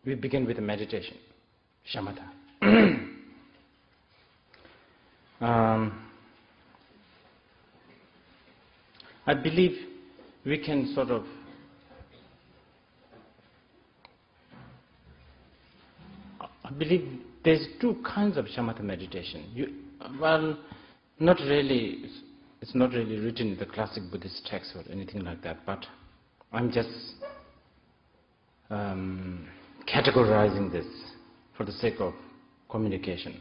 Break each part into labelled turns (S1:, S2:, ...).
S1: we begin with a meditation, shamatha. I believe we can sort of there's two kinds of shamatha meditation. Not really, it's not really written in the classic Buddhist text or anything like that, but I'm just categorizing this for the sake of communication.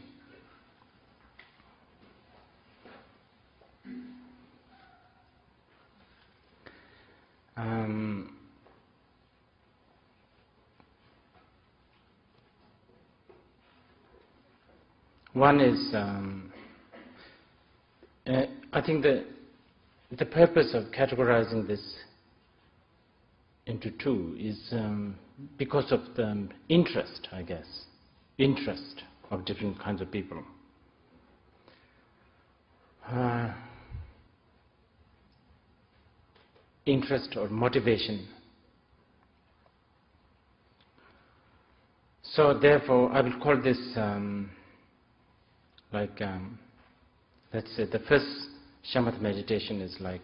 S1: One is, I think the purpose of categorizing this into two is because of the interest, I guess, interest of different kinds of people. Interest or motivation. So therefore, I will call this let's say the first shamatha meditation is like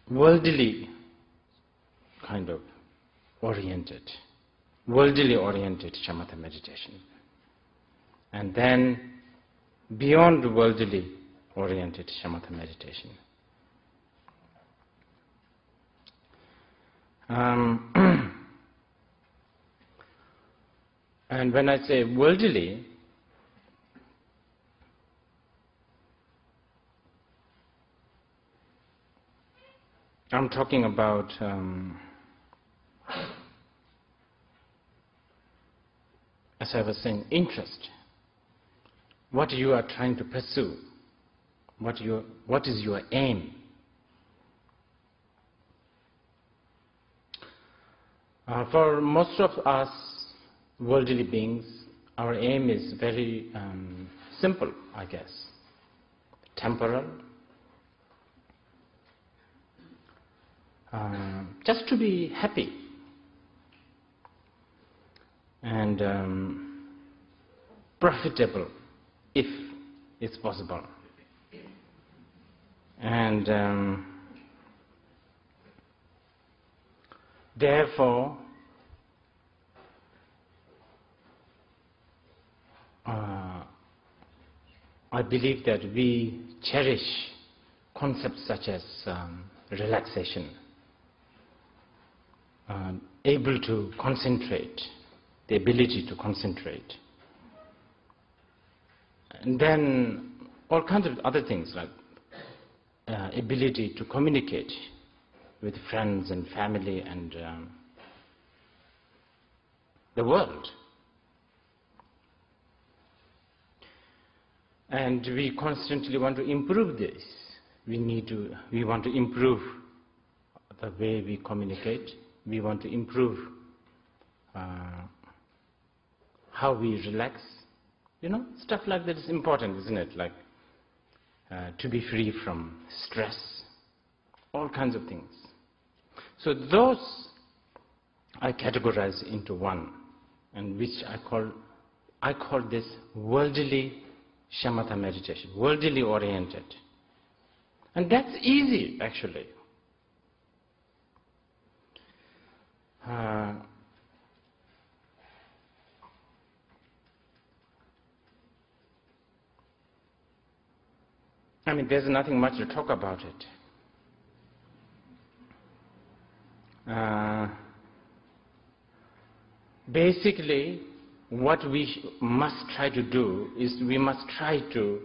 S1: worldly kind of oriented, worldly oriented shamatha meditation. And then beyond the worldly oriented shamatha meditation. And when I say worldly, I'm talking about as I was saying, interest. What you are trying to pursue, what is your aim. For most of us worldly beings, our aim is very simple, I guess. Temporal. Just to be happy. And profitable, if it's possible. And therefore, I believe that we cherish concepts such as relaxation, able to concentrate, the ability to concentrate. And then all kinds of other things like ability to communicate with friends and family and the world. And we constantly want to improve this. We want to improve the way we communicate. We want to improve how we relax. You know, stuff like that is important, isn't it? Like to be free from stress, all kinds of things. So those I categorize into one, and which I call this worldly shamatha meditation, worldly oriented. And that's easy, actually. I mean, there's nothing much to talk about it. Basically, what we must try to do is we must try to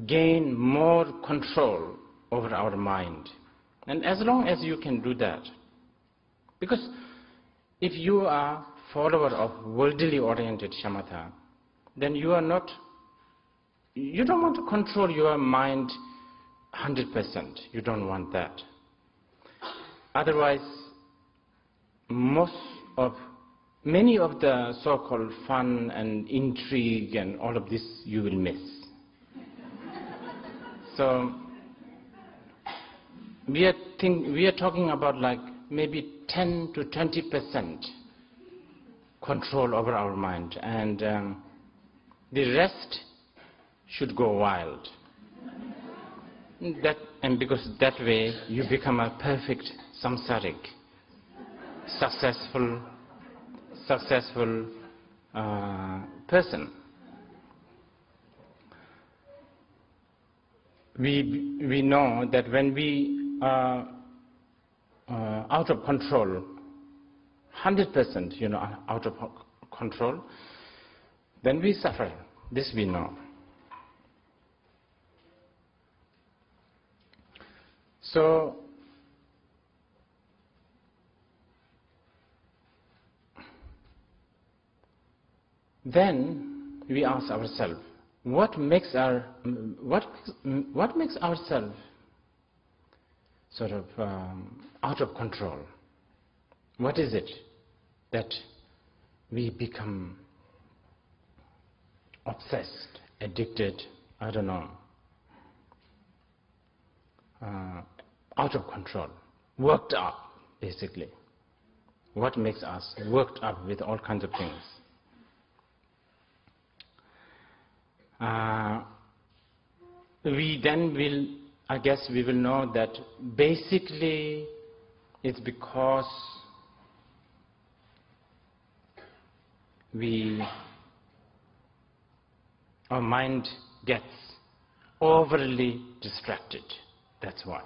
S1: gain more control over our mind. And as long as you can do that, because if you are a follower of worldly oriented shamatha, then you don't want to control your mind 100%. You don't want that. Otherwise, many of the so-called fun and intrigue and all of this you will miss. So we are talking about like maybe 10 to 20% control over our mind, and the rest should go wild. And because that way you become a perfect samsaric, successful person. We know that when we are out of control, 100%, out of control, then we suffer. This we know. So, then we ask ourselves, what makes ourselves sort of out of control? What is it that we become obsessed, addicted, I don't know, out of control, worked up, basically? What makes us worked up with all kinds of things? We then will, I guess we will know that basically it's because our mind gets overly distracted. That's why.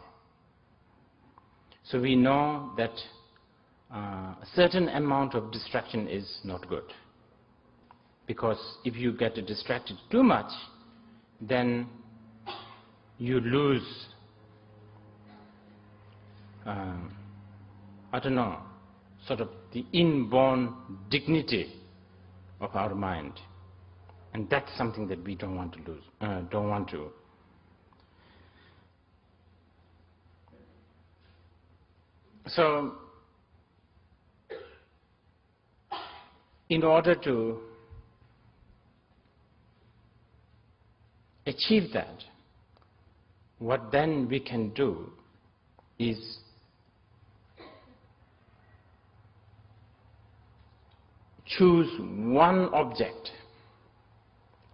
S1: So we know that a certain amount of distraction is not good. Because if you get distracted too much, then you lose, I don't know, sort of the inborn dignity of our mind. And that's something that we don't want to lose, don't want to. So, in order to achieve that, what then we can do is choose one object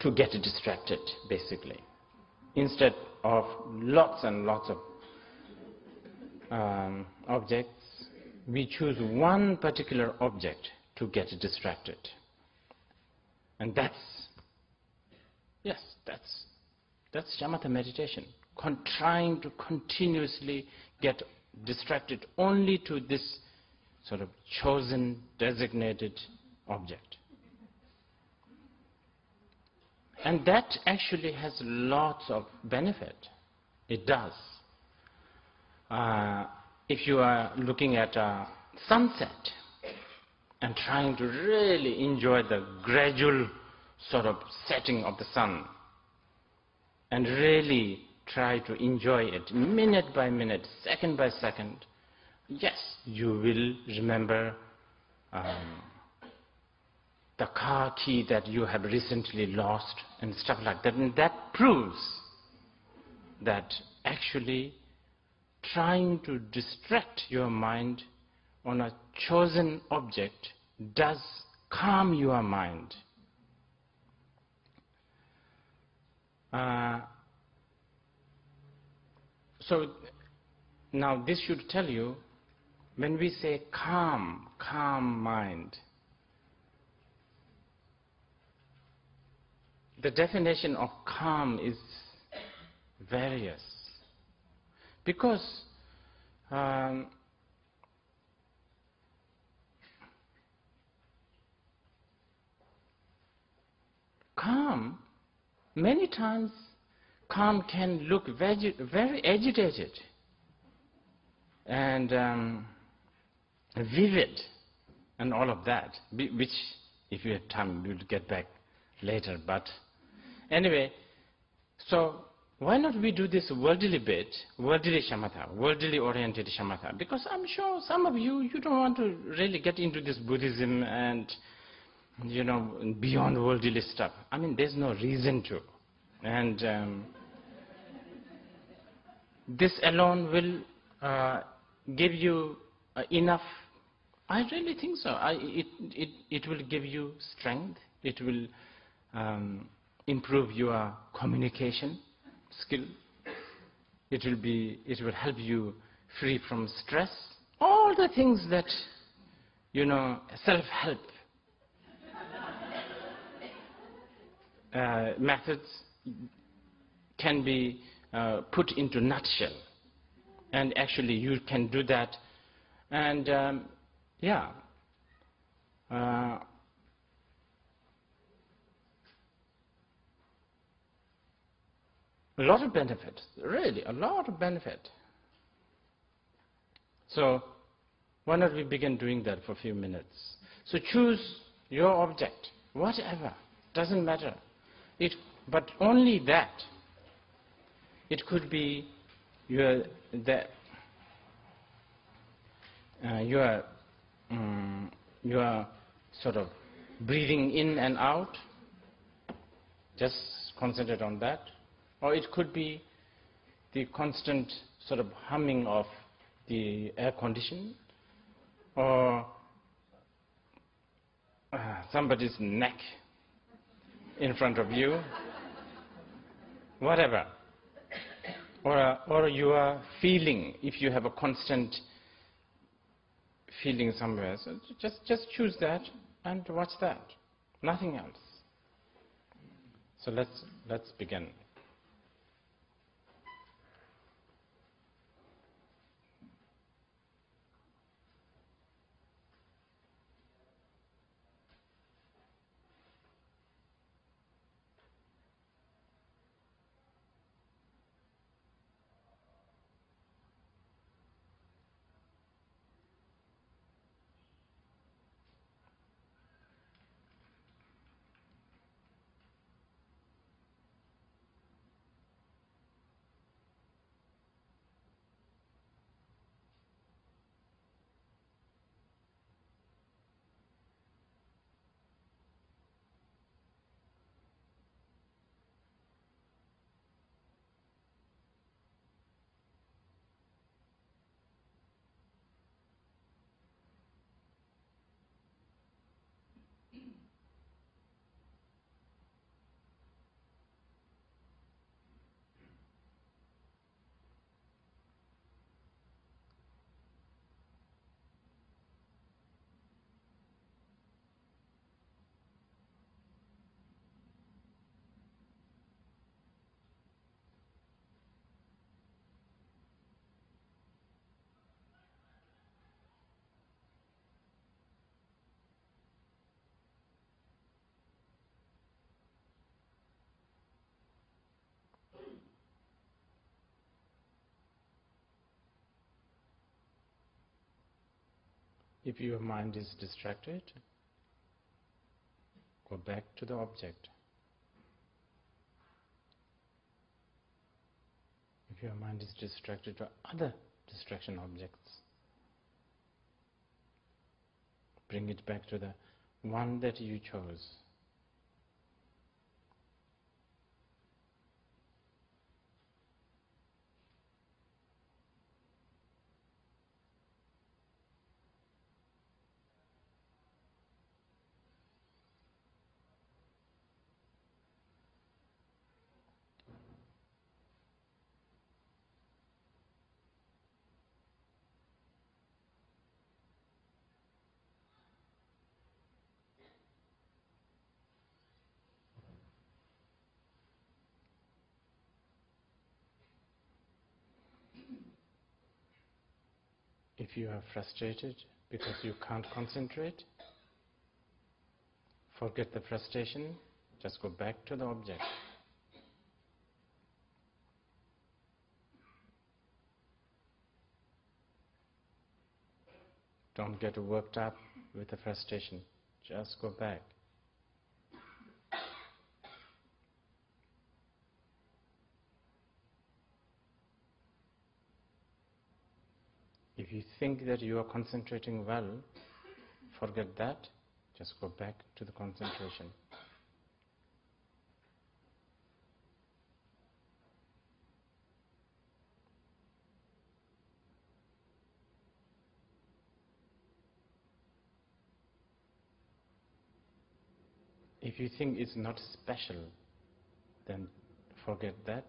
S1: to get distracted, basically, instead of lots and lots of objects. We choose one particular object to get distracted, and that's shamatha meditation. Trying to continuously get distracted only to this sort of chosen, designated object. And that actually has lots of benefit. It does. If you are looking at a sunset and trying to really enjoy the gradual sort of setting of the sun, and really try to enjoy it minute by minute, second by second, yes, you will remember the car key that you have recently lost and stuff like that. And that proves that actually trying to distract your mind on a chosen object does calm your mind. So now this should tell you, when we say calm mind, the definition of calm is various. Because calm, many times calm can look very agitated and vivid and all of that, which if you have time we'll get back later. But anyway, so why not we do this worldly bit, worldly shamatha, worldly oriented shamatha? Because I'm sure some of you don't want to really get into this Buddhism and, beyond worldly stuff. I mean, there's no reason to. And this alone will give you enough? I really think so. It will give you strength. It will improve your communication skill. It will help you free from stress. All the things that, self-help methods can be put into nutshell. And actually you can do that. And a lot of benefit, really, a lot of benefit. So why not we begin doing that for a few minutes? So choose your object, whatever, doesn't matter. But only that. It could be your sort of breathing in and out. Just concentrate on that. Or it could be the constant sort of humming of the air condition, or somebody's neck in front of you, whatever. Or your feeling, if you have a constant feeling somewhere. So just choose that and watch that. Nothing else. So let's begin. If your mind is distracted, go back to the object. If your mind is distracted by other distraction objects, bring it back to the one that you chose. If you are frustrated because you can't concentrate, forget the frustration, just go back to the object. Don't get worked up with the frustration, just go back. If you think that you are concentrating well, forget that, just go back to the concentration. If you think it's not special, then forget that.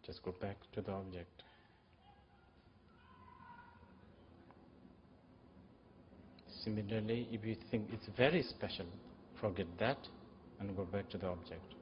S1: Just go back to the object. Similarly, if you think it's very special, forget that and go back to the object.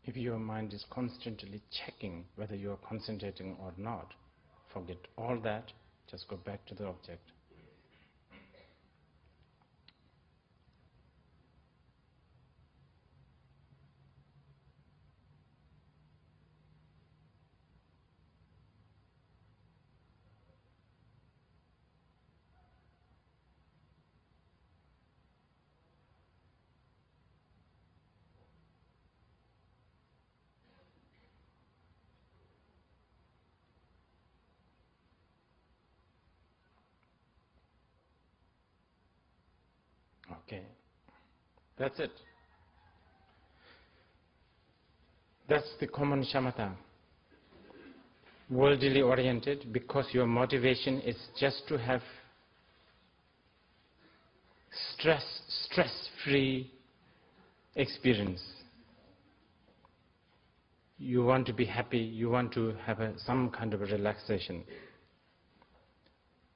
S1: If your mind is constantly checking whether you are concentrating or not, forget all that, just go back to the object. Okay, that's it. That's the common shamatha. Worldly oriented, because your motivation is just to have stress-free experience. You want to be happy, you want to have some kind of a relaxation.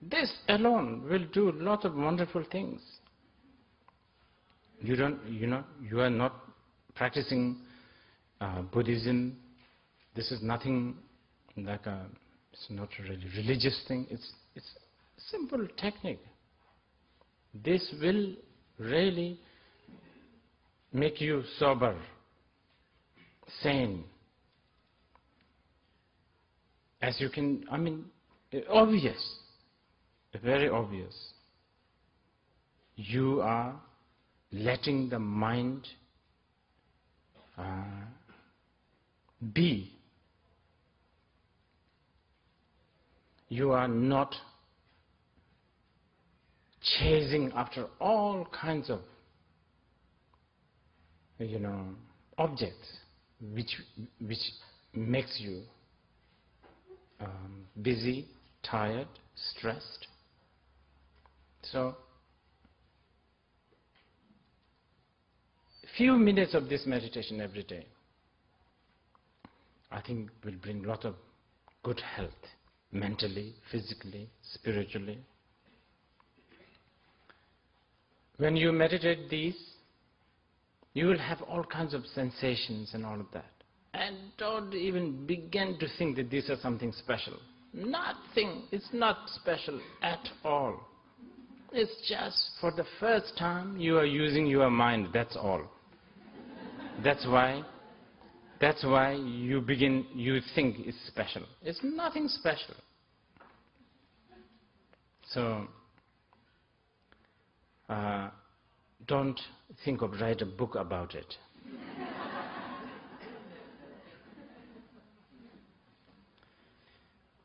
S1: This alone will do lots of wonderful things. You are not practicing Buddhism. This is nothing like it's not a really religious thing. It's simple technique. This will really make you sober, sane. As you can, obvious, very obvious. You are letting the mind be. You are not chasing after all kinds of objects which makes you busy, tired, stressed. So few minutes of this meditation every day, I think will bring a lot of good health, mentally, physically, spiritually. When you meditate these, you will have all kinds of sensations and all of that. And don't even begin to think that these are something special. Nothing. It's not special at all. It's just for the first time you are using your mind, that's all. That's why you think it's special. It's nothing special. So, don't think of write a book about it.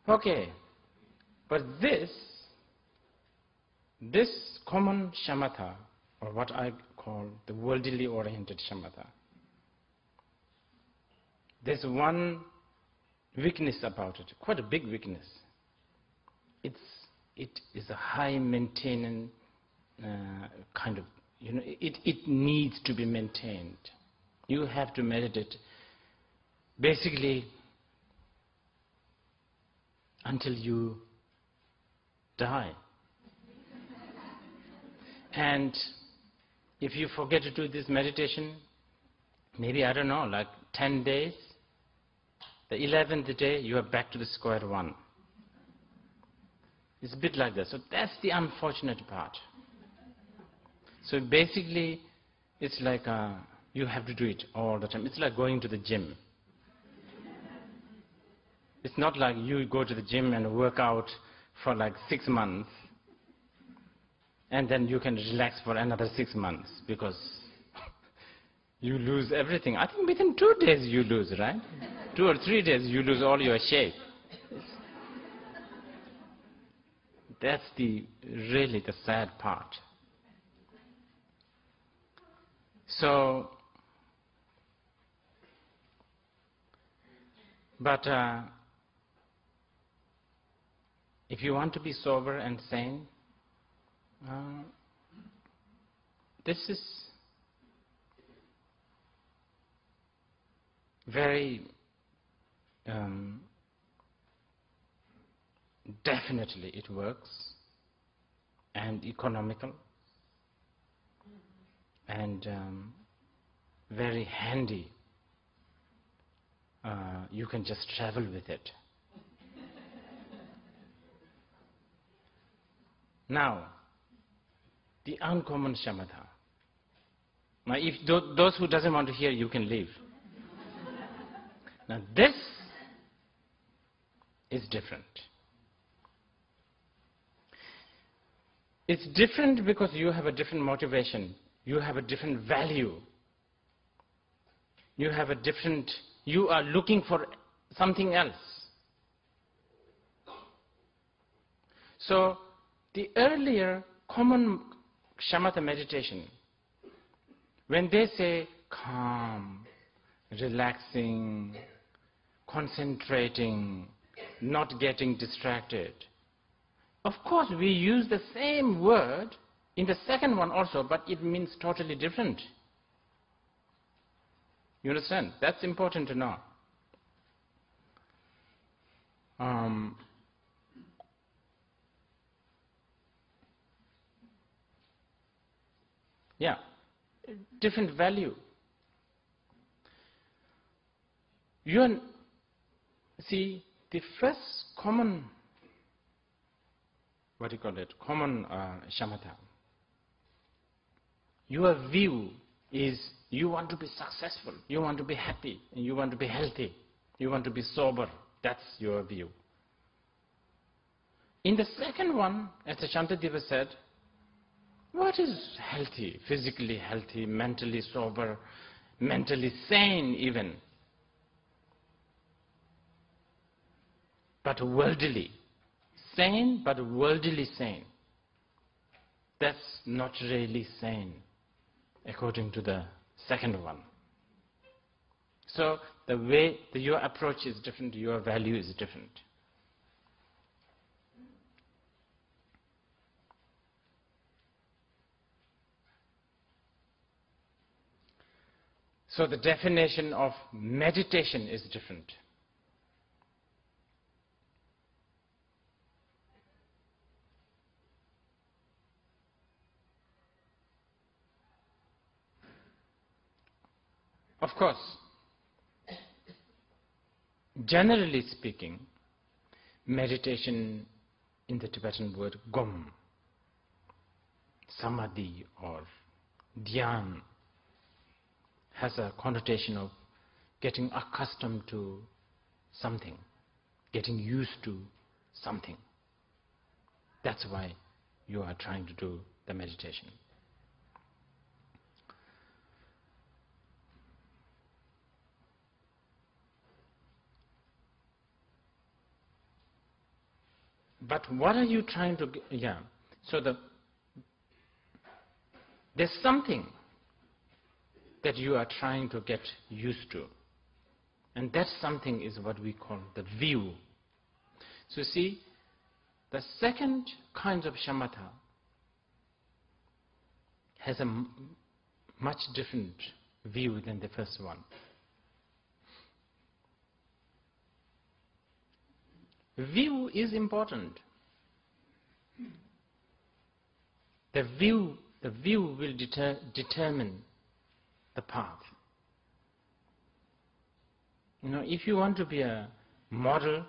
S1: Okay, but this common shamatha, or what I call the worldly oriented shamatha, there's one weakness about it, quite a big weakness. It is a high maintenance kind of, it needs to be maintained. You have to meditate basically until you die. And if you forget to do this meditation, maybe, I don't know, like 10 days, the 11th day you are back to the square one. It's a bit like that. So that's the unfortunate part. So basically, it's like you have to do it all the time. It's like going to the gym. It's not like you go to the gym and work out for like 6 months and then you can relax for another 6 months because you lose everything. I think within 2 days you lose, right? 2 or 3 days you lose all your shape. That's really the sad part. So, but if you want to be sober and sane, this is very definitely it works, and economical, and very handy. You can just travel with it. Now, the uncommon shamatha. Now, if those who doesn't want to hear, you can leave. Now, this is different. It's different because you have a different motivation. You have a different value. You have a different, you are looking for something else. So, the earlier common shamatha meditation, when they say calm, relaxing, concentrating, not getting distracted, of course we use the same word in the second one also, but it means totally different. You understand? That's important to know. Yeah, different value. See, the first common, common shamatha, your view is you want to be successful, you want to be happy, and you want to be healthy, you want to be sober. That's your view. In the second one, as the Shantideva said, what is healthy? Physically healthy, mentally sober, mentally sane even. But worldly. Sane, but worldly sane. That's not really sane, according to the second one. So the way your approach is different, your value is different. So the definition of meditation is different. Of course, generally speaking, meditation in the Tibetan word gom, samadhi or dhyan, has a connotation of getting accustomed to something, getting used to something. That's why you are trying to do the meditation. But what are you trying to get? Yeah. So there's something that you are trying to get used to. And that something is what we call the view. So see, the second kind of shamatha has a much different view than the first one. View is important. The view will determine the path. If you want to be a model,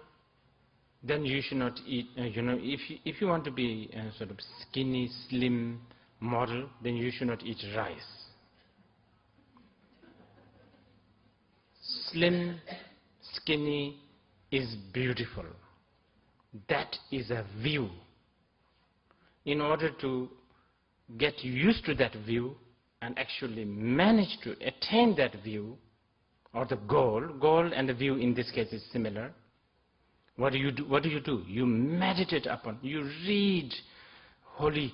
S1: then you should not eat. If you want to be a sort of skinny, slim model, then you should not eat rice. Slim, skinny is beautiful. That is a view. In order to get used to that view and actually manage to attain that view, or the goal and the view in this case is similar. What do you do? You meditate upon, you read holy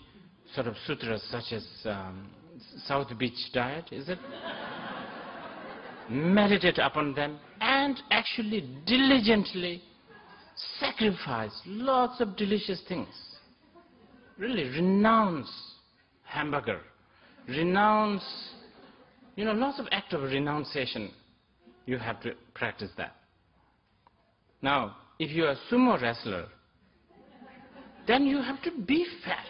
S1: sort of sutras such as South Beach Diet, is it? Meditate upon them and actually diligently sacrifice lots of delicious things. Really renounce hamburger, renounce, lots of acts of renunciation. You have to practice that. Now, if you are a sumo wrestler, then you have to be fat.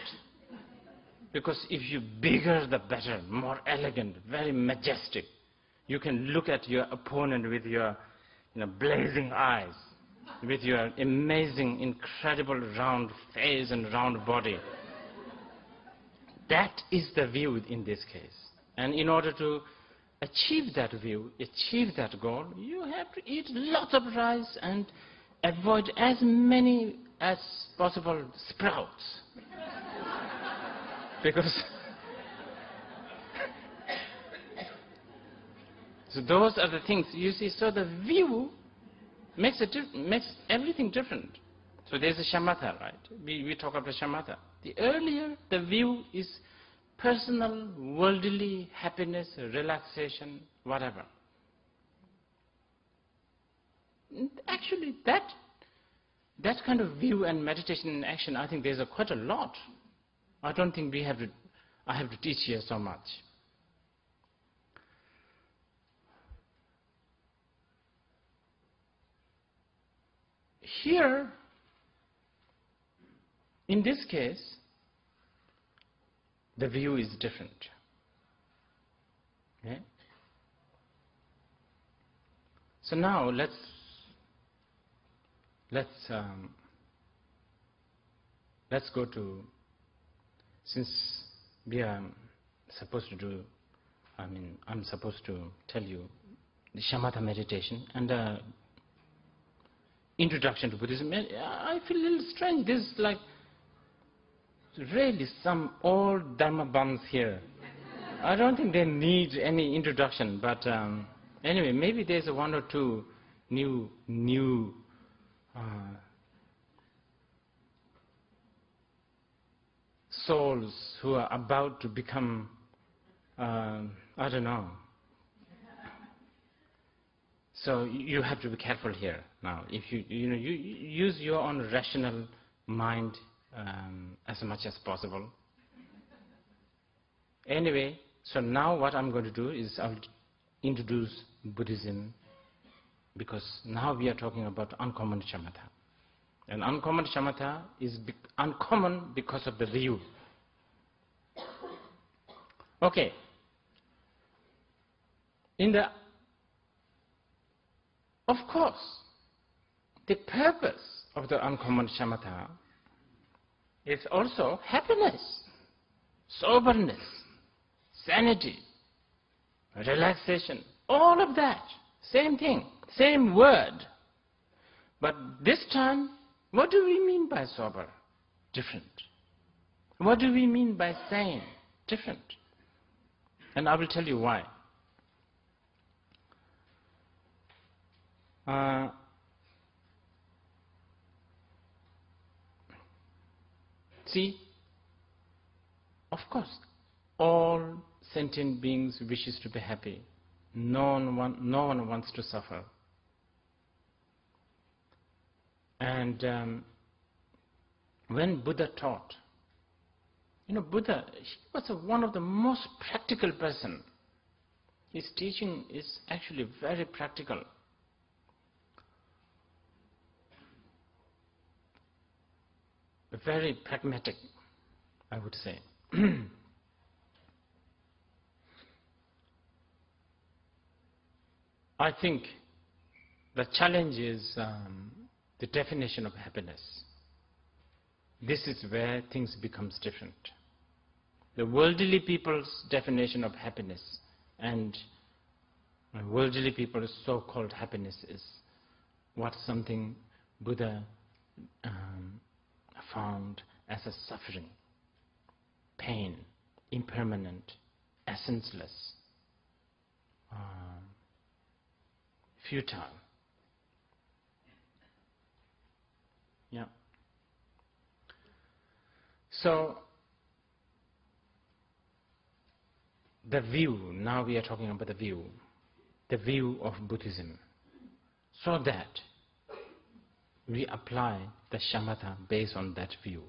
S1: Because if you're bigger, the better, more elegant, very majestic. You can look at your opponent with your blazing eyes, with your amazing, incredible round face and round body. That is the view in this case. And in order to achieve that view, achieve that goal, you have to eat lots of rice and avoid as many as possible sprouts. Because so those are the things, you see, so the view makes everything different. So there's a shamatha, right? We talk about shamatha. The earlier the view is personal, worldly happiness, relaxation, whatever. Actually, that kind of view and meditation and action, I think there's quite a lot. I don't think I have to teach here so much. Here, in this case, the view is different. Okay? So now let's go to, since we are supposed to do, I'm supposed to tell you the shamatha meditation and the introduction to Buddhism. I feel a little strange. This is like really some old Dharma bums here. I don't think they need any introduction, but anyway, maybe there's one or two new souls who are about to become, I don't know. So you have to be careful here now. If you use your own rational mind as much as possible. Anyway, so now what I'm going to do is I'll introduce Buddhism, because now we are talking about uncommon shamatha. And uncommon shamatha is uncommon because of the view. Okay. Of course, the purpose of the uncommon shamatha is also happiness, soberness, sanity, relaxation, all of that. Same thing, same word. But this time, what do we mean by sober? Different. What do we mean by sane? Different. And I will tell you why. See, of course, all sentient beings wishes to be happy. No one wants to suffer. And when Buddha taught Buddha, he was one of the most practical person. His teaching is actually very practical. Very pragmatic, I would say. I think the challenge is the definition of happiness. This is where things becomes different. The worldly people's definition of happiness and worldly people's so-called happiness is what something Buddha found as a suffering, pain, impermanent, essenceless, futile. Yeah. So, the view, now we are talking about the view of Buddhism, so that we apply the shamatha based on that view.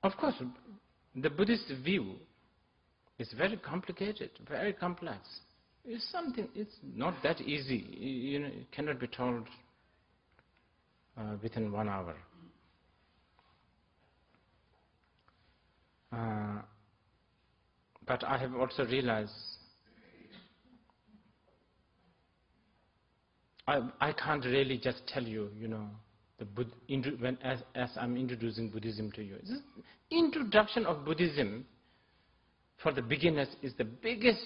S1: Of course, the Buddhist view is very complicated, very complex. It's not that easy. It cannot be told within 1 hour. But I have also realized I can't really just tell you, as I'm introducing Buddhism to you. This introduction of Buddhism for the beginners is the biggest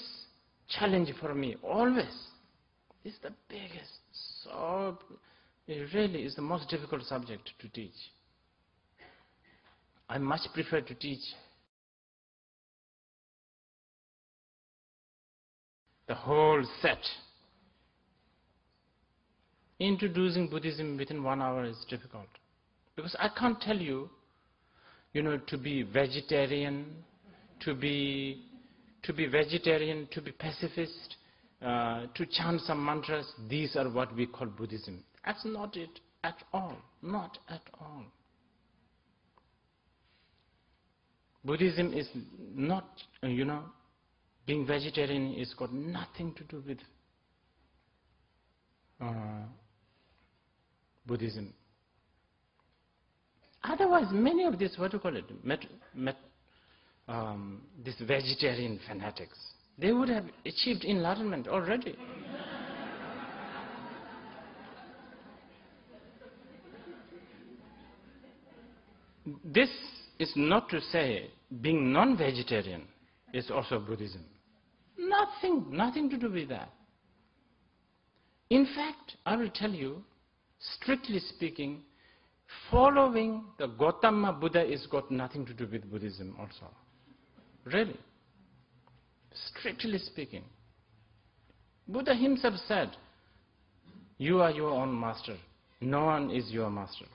S1: challenge for me, always. It's the biggest. So it really is the most difficult subject to teach. I much prefer to teach the whole set. Introducing Buddhism within 1 hour is difficult. Because I can't tell you, to be vegetarian, to be pacifist, to chant some mantras. These are what we call Buddhism. That's not it at all. Not at all. Buddhism is not, being vegetarian is got nothing to do with Buddhism. Otherwise, many of these, these vegetarian fanatics, they would have achieved enlightenment already. This is not to say being non-vegetarian is also Buddhism. Nothing to do with that. In fact, I will tell you, strictly speaking, following the Gautama Buddha is got nothing to do with Buddhism also. Really. Strictly speaking. Buddha himself said, you are your own master. No one is your master.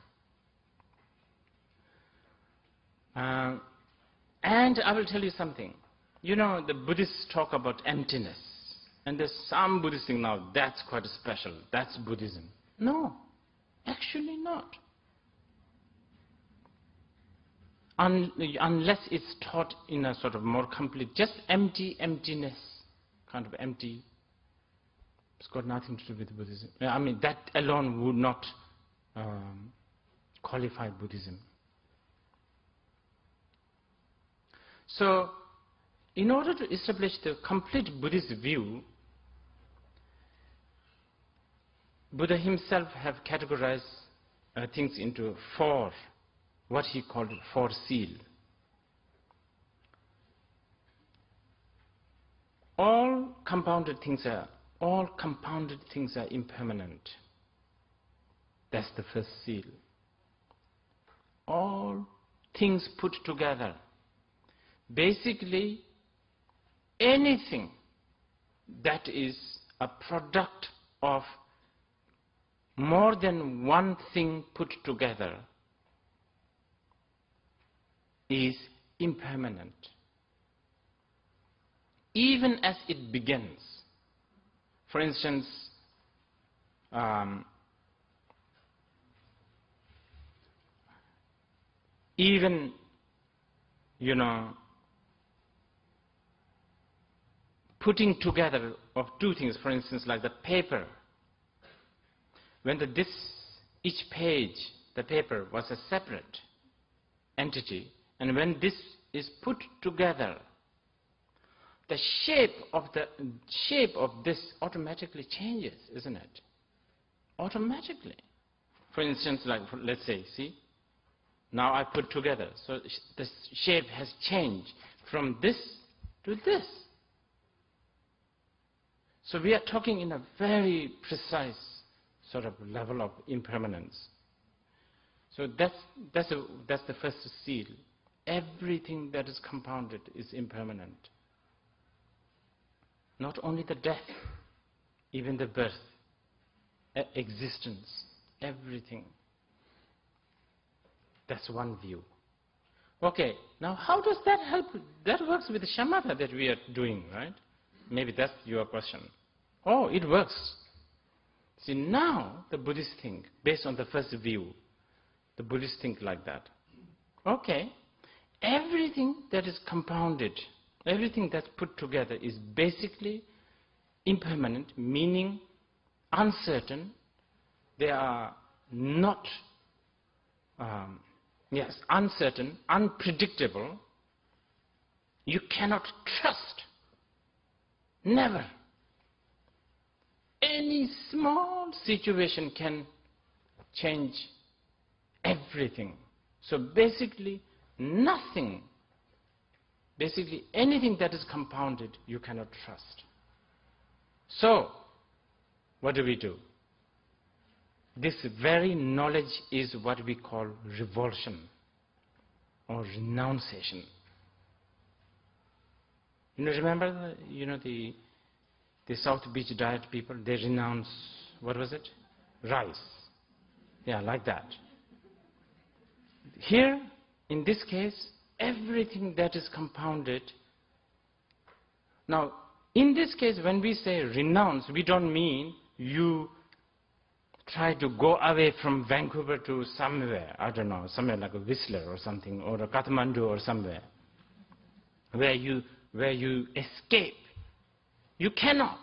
S1: And I will tell you something. The Buddhists talk about emptiness. And there's some Buddhists think now, that's quite special. That's Buddhism. No, actually not. Unless it's taught in a sort of more complete, just emptiness, kind of empty. It's got nothing to do with Buddhism. I mean, that alone would not qualify Buddhism. So, in order to establish the complete Buddhist view, Buddha himself have categorized things into 4, what he called 4 seals. All compounded things are impermanent. That's the first seal. All things put together. Basically, anything that is a product of more than one thing put together is impermanent. Even as it begins. For instance, even, putting together of two things, for instance, like the paper. When each page, the paper, was a separate entity, and when this is put together, the shape of this automatically changes, isn't it? Automatically. For instance, like let's say, see, now I put together, so the shape has changed from this to this. So we are talking in a very precise sort of level of impermanence. So that's the first seal. Everything that is compounded is impermanent. Not only the death, even the birth, existence, everything. That's one view. Okay, now how does that help? That works with the shamatha that we are doing, right? Maybe that's your question. Oh, it works. See, now the Buddhists think, based on the first view, the Buddhists think like that. Okay, everything that is compounded, everything that's put together is basically impermanent, meaning uncertain. They are not, uncertain, unpredictable. You cannot trust. Never. Any small situation can change everything. So basically, nothing, basically anything that is compounded, you cannot trust. So, what do we do? This very knowledge is what we call revulsion or renunciation. Remember, the South Beach diet people, they renounce, what was it? Rice. Yeah, like that. Here, in this case, everything that is compounded. Now, in this case, when we say renounce, we don't mean you try to go away from Vancouver to somewhere, I don't know, somewhere like a Whistler or something, or a Kathmandu or somewhere, where you escape. You cannot.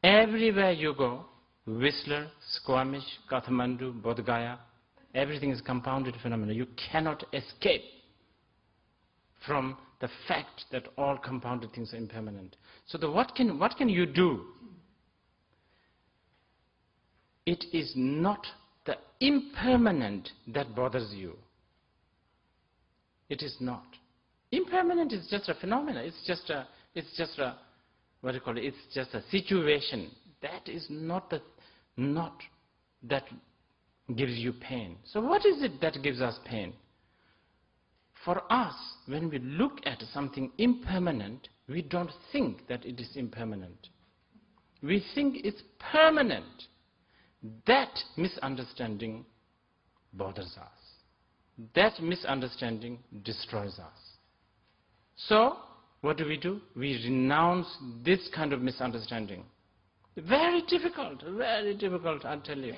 S1: Everywhere you go, Whistler, Squamish, Kathmandu, Bodh Gaya, everything is compounded phenomena. You cannot escape from the fact that all compounded things are impermanent. So what can you do? It is not the impermanent that bothers you. It is not. Impermanent is just a phenomena. It's just a what do you call it? It's just a situation. That is not that gives you pain. So what is it that gives us pain? For us, when we look at something impermanent, we don't think that it is impermanent. We think it's permanent. That misunderstanding bothers us. That misunderstanding destroys us. So, what do? We renounce this kind of misunderstanding. Very difficult, I'll tell you.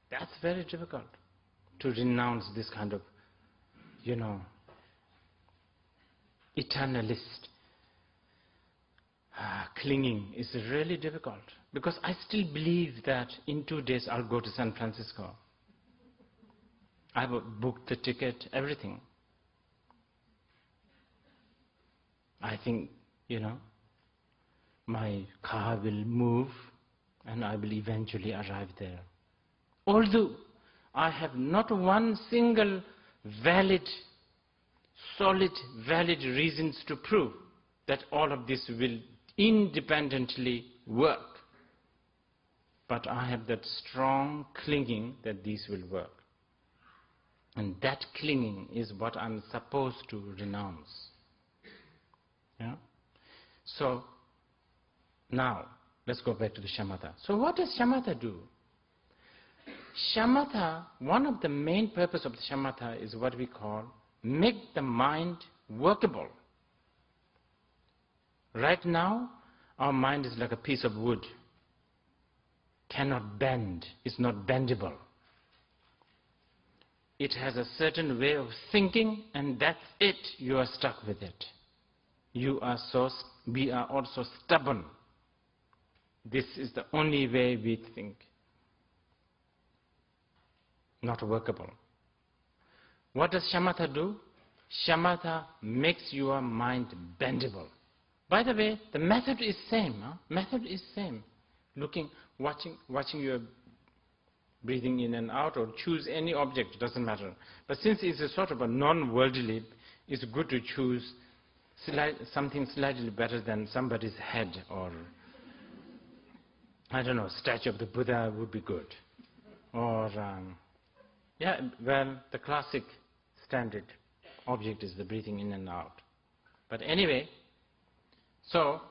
S1: That's very difficult, to renounce this kind of, eternalist clinging is really difficult. Because I still believe that in 2 days I'll go to San Francisco. I've booked the ticket, everything. I think, my car will move and I will eventually arrive there. Although I have not one single solid, valid reasons to prove that all of this will independently work. But I have that strong clinging that these will work. And that clinging is what I'm supposed to renounce. Yeah? So, now, let's go back to the shamatha. So what does shamatha do? Shamatha, one of the main purpose of the shamatha is what we call make the mind workable. Right now, our mind is like a piece of wood. Cannot bend, it's not bendable. It has a certain way of thinking, and that's it, you are stuck with it. We are also stubborn. This is the only way we think. Not workable. What does shamatha do? Shamatha makes your mind bendable. By the way, the method is same. Method is same. Watching your breathing in and out, or choose any object, doesn't matter. But since it's a sort of a non-worldly, it's good to choose something slightly better than somebody's head, or I don't know, statue of the Buddha would be good. Or, the classic standard object is the breathing in and out. But anyway, so,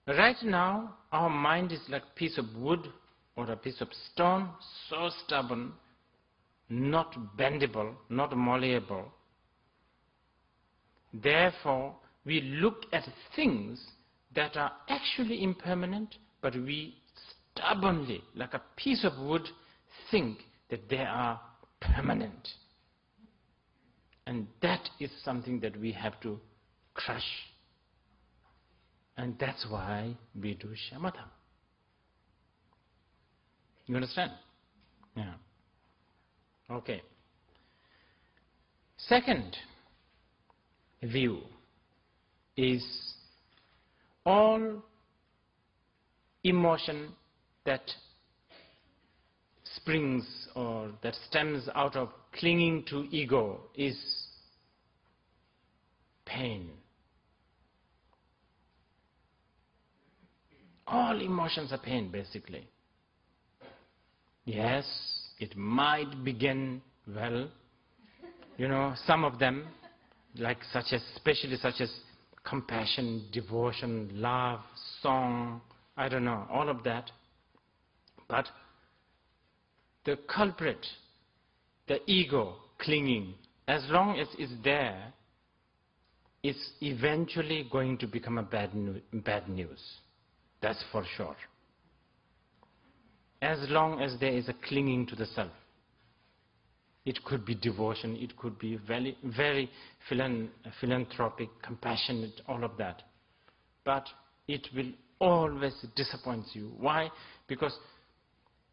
S1: right now, our mind is like a piece of wood or a piece of stone, so stubborn, not bendable, not malleable. Therefore, we look at things that are actually impermanent, but we stubbornly, like a piece of wood, think that they are permanent. And that is something that we have to crush. And that's why we do shamatha. You understand? Yeah. Okay. Second view is all emotion that springs or that stems out of clinging to ego is pain. All emotions are pain, basically. Yes, it might begin well, some of them, especially such as compassion, devotion, love, song, I don't know, all of that. But the culprit, the ego clinging, as long as it's there, it's eventually going to become a bad news. That's for sure. As long as there is a clinging to the self. It could be devotion, it could be very, very philanthropic, compassionate, all of that. But it will always disappoint you. Why? Because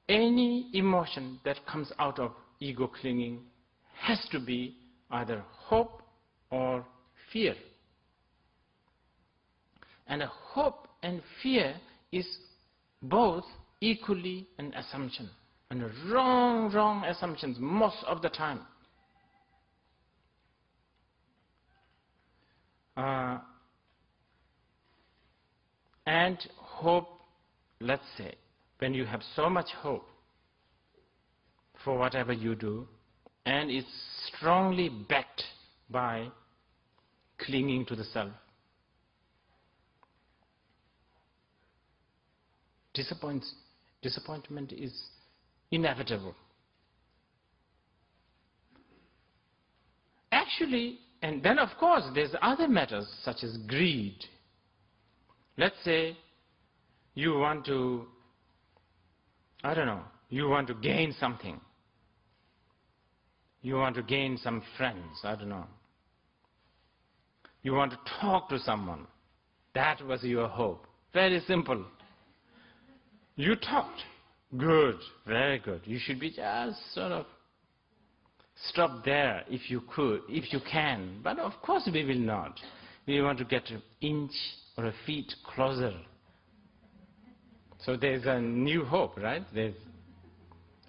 S1: any emotion that comes out of ego clinging has to be either hope or fear. And a hope and fear is both equally an assumption, and wrong assumptions most of the time. And hope, let's say, when you have so much hope for whatever you do, and it's strongly backed by clinging to the self, disappointment is inevitable. Actually, and then of course there's other matters such as greed. Let's say you want to, you want to gain something. You want to gain some friends, You want to talk to someone. That was your hope. Very simple. You talked. Good, very good. You should be just sort of stop there if you can. But of course we will not. We want to get an inch or a feet closer. So there's a new hope, right?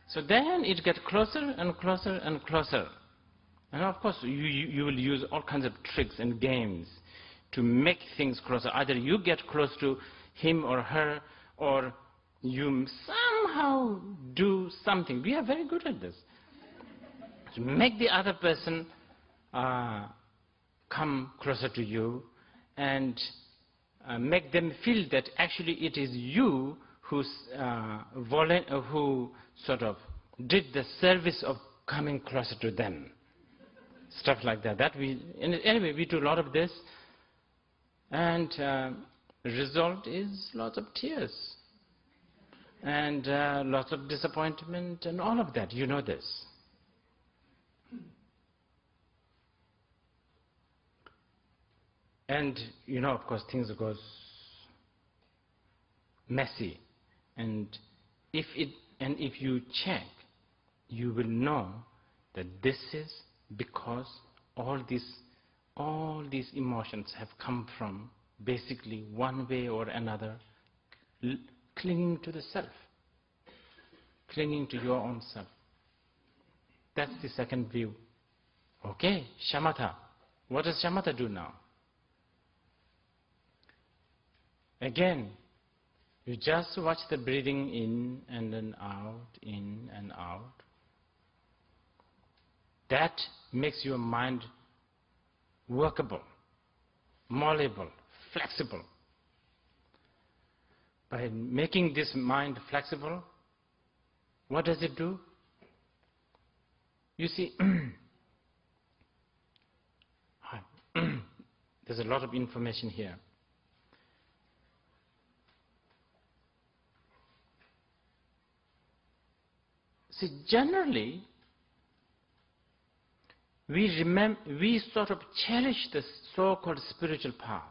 S1: So then it gets closer and closer and closer. And of course you will use all kinds of tricks and games to make things closer. Either you get close to him or her, or you somehow do something. We are very good at this. To make the other person come closer to you and make them feel that actually it is you who sort of did the service of coming closer to them. stuff like that. Anyway, we do a lot of this, and the result is lots of tears and lots of disappointment and all of that. You know this. And you know, of course, things goes messy, and if you check, you will know that this is because all these emotions have come from basically one way or another clinging to the self, clinging to your own self. That's the second view. Okay, shamatha. What does shamatha do now? Again, you just watch the breathing in and then out, in and out. That makes your mind workable, malleable, flexible. By making this mind flexible, what does it do? You see, there's a lot of information here. See, generally, we sort of cherish the so-called spiritual path.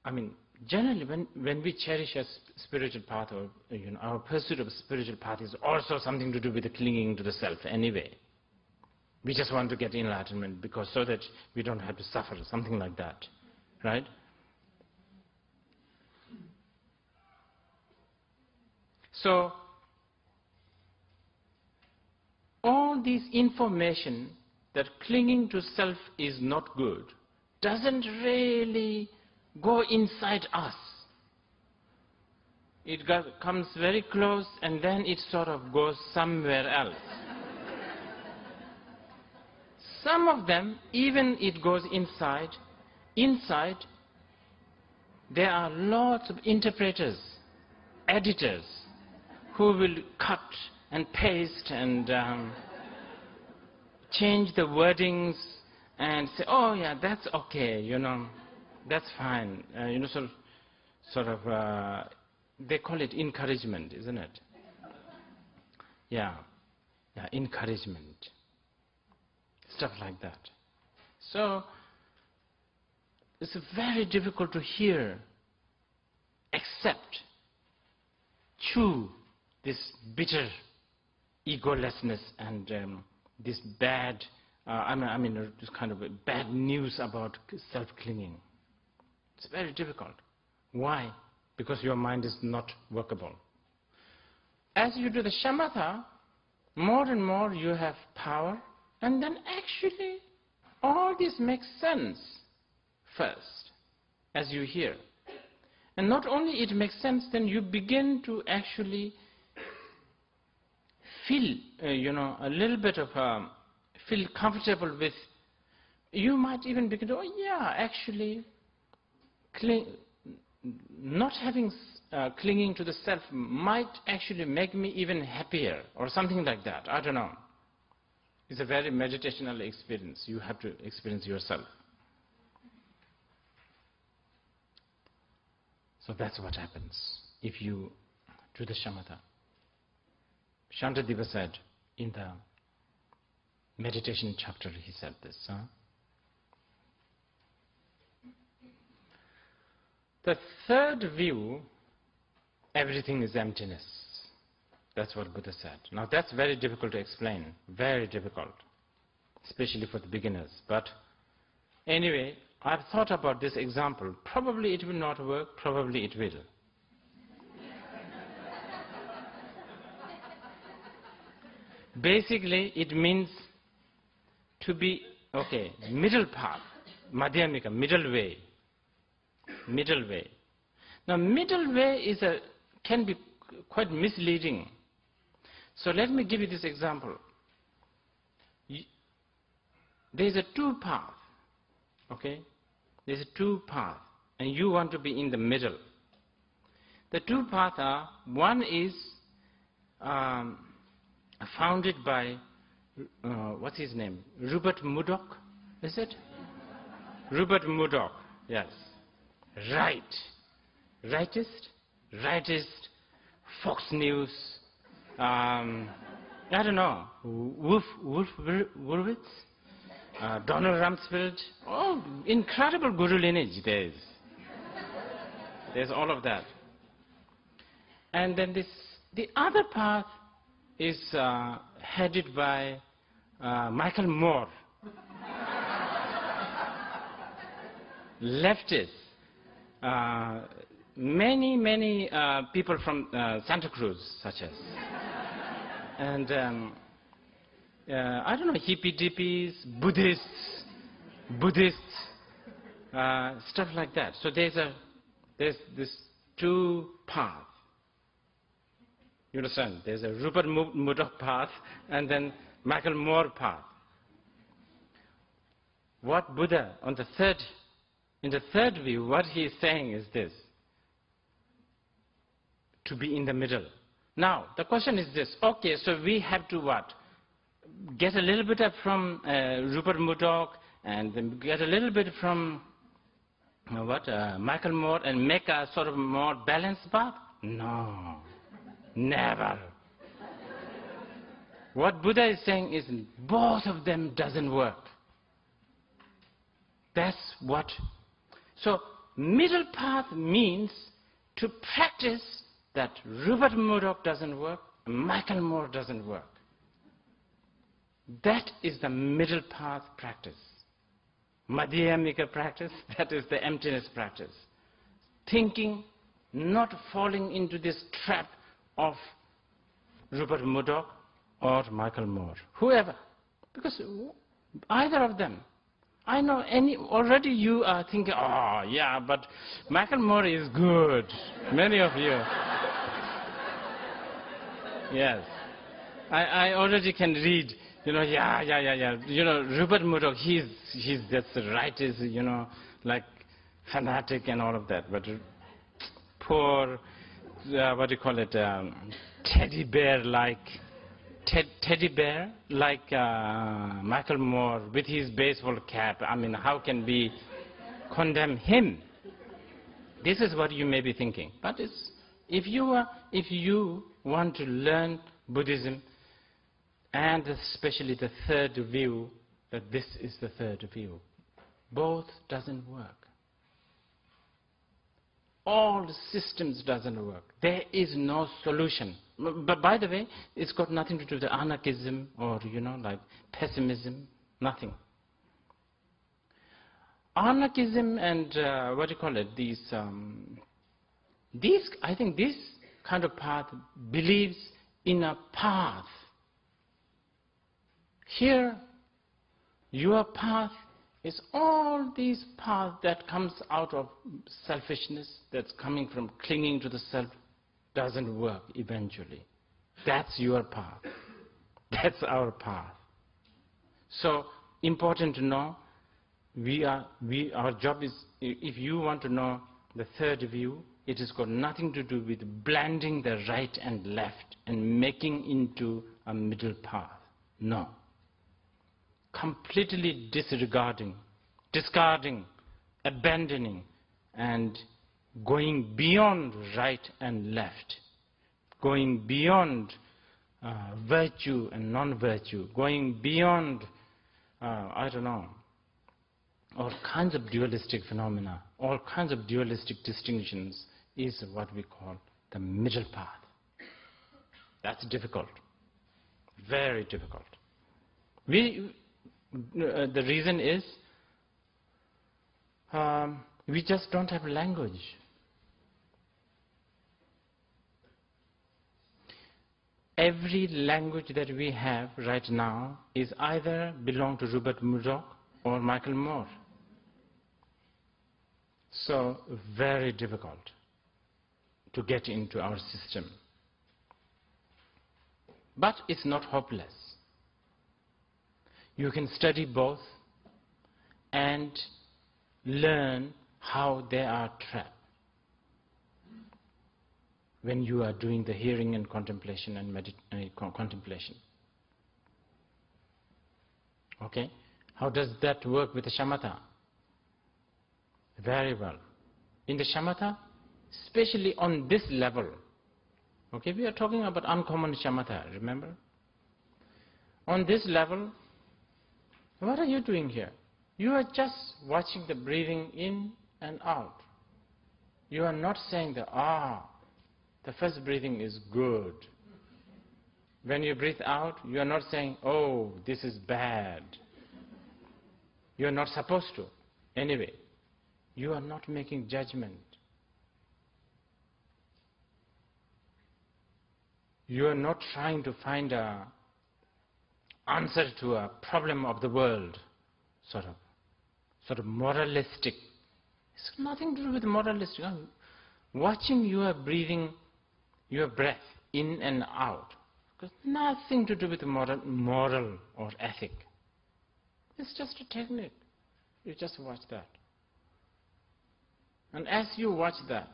S1: I mean, generally, when we cherish a spiritual path, or our pursuit of a spiritual path is also something to do with the clinging to the self anyway. We just want to get enlightenment because so that we don't have to suffer, something like that, right? So, all this information that clinging to self is not good doesn't really go inside us. It comes very close and then it sort of goes somewhere else. Some of them, even it goes inside. Inside, there are lots of interpreters, editors, who will cut and paste and change the wordings and say, oh yeah, that's okay, that's fine. They call it encouragement, isn't it? Yeah, encouragement. Stuff like that. So, it's very difficult to hear, accept, chew this bitter egolessness and this bad, this kind of bad news about self-clinging. It's very difficult. Why? Because your mind is not workable. As you do the shamatha, more and more you have power, and then actually all this makes sense first, as you hear. And not only it makes sense, then you begin to actually feel, a little bit of, feel comfortable with, you might even begin to, oh yeah, actually, not having clinging to the self might actually make me even happier, or something like that. I don't know. It's a very meditational experience. You have to experience yourself. So that's what happens if you do the shamatha. Shantideva said in the meditation chapter, he said this. The third view, everything is emptiness. That's what Buddha said. Now that's very difficult to explain, very difficult, especially for the beginners. But anyway, I've thought about this example. Probably it will not work, probably it will. Basically, it means to be, middle path, madhyamika, middle way. Middle way. Now, middle way can be quite misleading. So let me give you this example. There is a two path, There is a two path, and you want to be in the middle. The two paths are, one is founded by, what's his name? Rupert Murdoch, is it? Rupert Murdoch, yes. Rightist, Fox News, I don't know, Wolfowitz, Donald Rumsfeld. Oh, incredible guru lineage there is. There's all of that. And then the other path is headed by Michael Moore, leftist. Many people from Santa Cruz, such as. And I don't know, hippie-dippies, Buddhists, stuff like that. So there's this two paths. You understand? There's a Rupert Murdoch path and then Michael Moore path. What Buddha, in the third view, what he is saying is this: to be in the middle. Now, the question is this: okay, so we have to what? Get a little bit from Rupert Murdoch, and then get a little bit from Michael Moore, and make a sort of more balanced path? No, never. What Buddha is saying is both of them doesn't work. That's what. So middle path means to practice that Rupert Murdoch doesn't work, Michael Moore doesn't work. That is the middle path practice. Madhyamika practice, that is the emptiness practice. Thinking, not falling into this trap of Rupert Murdoch or Michael Moore, whoever. Because either of them. I know already you are thinking, oh yeah, but Michael Moore is good. Many of you. Yes. I already can read, yeah. Rupert Murdoch, he's just the rightist, like fanatic and all of that. But poor, teddy bear like Michael Moore with his baseball cap. I mean, how can we condemn him? This is what you may be thinking. But if you want to learn Buddhism, and especially the third view, that this is the third view, both doesn't work. All the systems doesn't work. There is no solution. But by the way, it's got nothing to do with anarchism or, like pessimism, nothing. Anarchism and, I think this kind of path believes in a path. Here, your path is all these paths that comes out of selfishness, that's coming from clinging to the self, doesn't work eventually. That's your path. That's our path. So, important to know, our job is, if you want to know the third view, it has got nothing to do with blending the right and left and making into a middle path. No. Completely discarding, abandoning, and going beyond right and left, going beyond virtue and non-virtue, going beyond, all kinds of dualistic phenomena, all kinds of dualistic distinctions, is what we call the middle path. That's difficult, very difficult. The reason is we just don't have language. Every language that we have right now is either belong to Rupert Murdoch or Michael Moore. So very difficult to get into our system. But it's not hopeless. You can study both and learn how they are trapped when you are doing the hearing and contemplation and contemplation. Okay? How does that work with the shamatha? Very well. In the shamatha, especially on this level, okay, we are talking about uncommon shamatha, remember? On this level, what are you doing here? You are just watching the breathing in and out. You are not saying that, the first breathing is good. When you breathe out, you are not saying, oh, this is bad. You are not supposed to. Anyway, you are not making judgment. You are not trying to find an answer to a problem of the world, sort of moralistic. It's nothing to do with moralistic. Watching your breathing, your breath in and out, it's nothing to do with moral or ethic. It's just a technique. You just watch that. And as you watch that,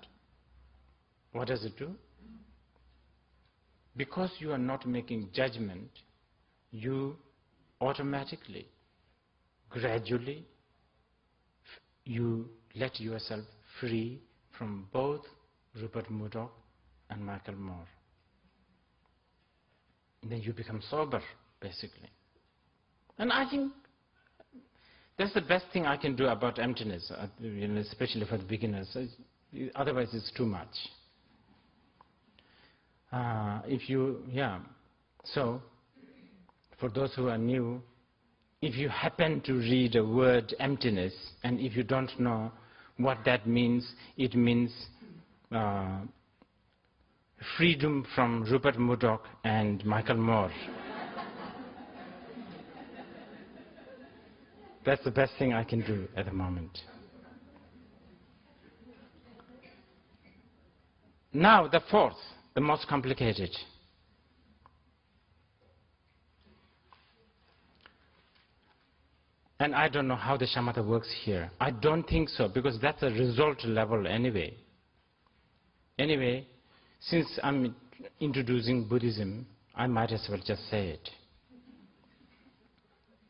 S1: what does it do? Because you are not making judgment, you automatically, gradually, you let yourself free from both Rupert Murdoch and Michael Moore. Then you become sober, basically. And I think that's the best thing I can do about emptiness, especially for the beginners. Otherwise, it's too much. So, for those who are new, if you happen to read the word emptiness, and if you don't know what that means, it means freedom from Rupert Murdoch and Michael Moore. That's the best thing I can do at the moment. Now, the fourth, the most complicated. And I don't know how the shamatha works here. I don't think so, because that's a result level anyway. Anyway, since I'm introducing Buddhism, I might as well just say it.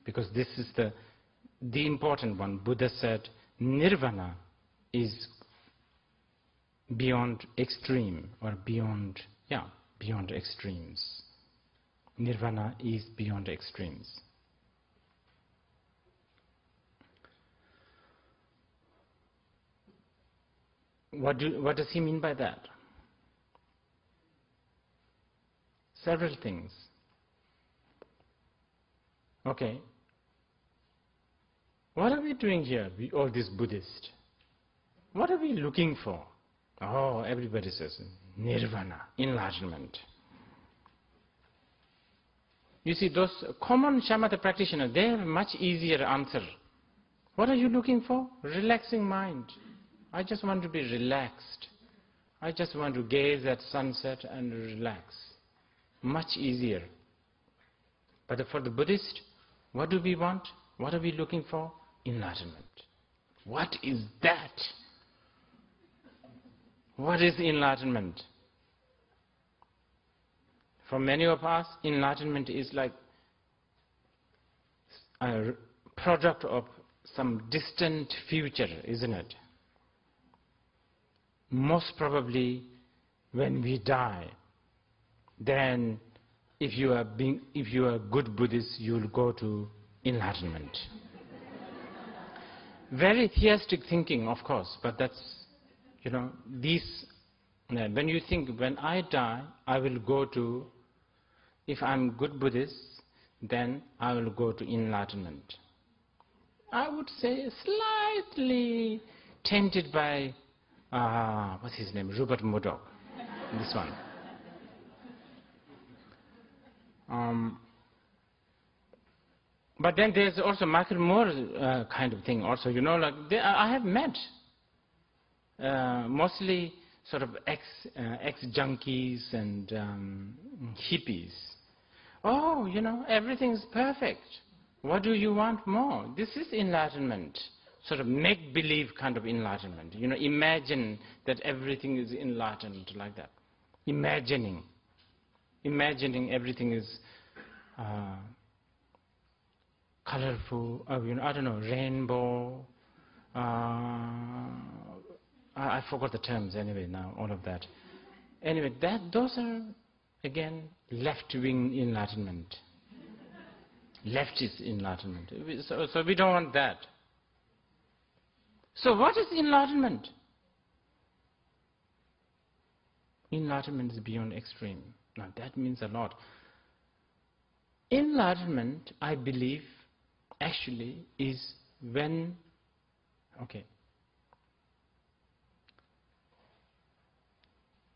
S1: Because this is the important one. Buddha said, nirvana is beyond extreme, or beyond extremes. Nirvana is beyond extremes. What does he mean by that? Several things. Okay. What are we doing here, all these Buddhists? What are we looking for? Oh, everybody says nirvana, enlightenment. You see, those common shamatha practitioners, they have a much easier answer. What are you looking for? Relaxing mind. I just want to be relaxed. I just want to gaze at sunset and relax. Much easier. But for the Buddhist, what do we want? What are we looking for? Enlightenment. What is that? What is enlightenment? For many of us, enlightenment is like a product of some distant future, isn't it? Most probably when we die, then if you are a good Buddhist, you will go to enlightenment. Very theistic thinking, of course, but that's, when you think, when I die, I will go to, if I'm good Buddhist, then I will go to enlightenment. I would say slightly tainted by, what's his name, Rupert Murdoch, this one. But then there's also Michael Moore kind of thing also, I have met mostly sort of ex-junkies and hippies. Oh, everything's perfect. What do you want more? This is enlightenment, sort of make-believe kind of enlightenment. Imagine that everything is enlightened like that. Imagining everything is colorful, I don't know, rainbow. I forgot the terms anyway now, all of that. Anyway, those are, again, left-wing enlightenment. Leftist enlightenment. So we don't want that. So what is enlightenment? Enlightenment is beyond extreme. Now that means a lot. Enlightenment, I believe, actually is when, okay,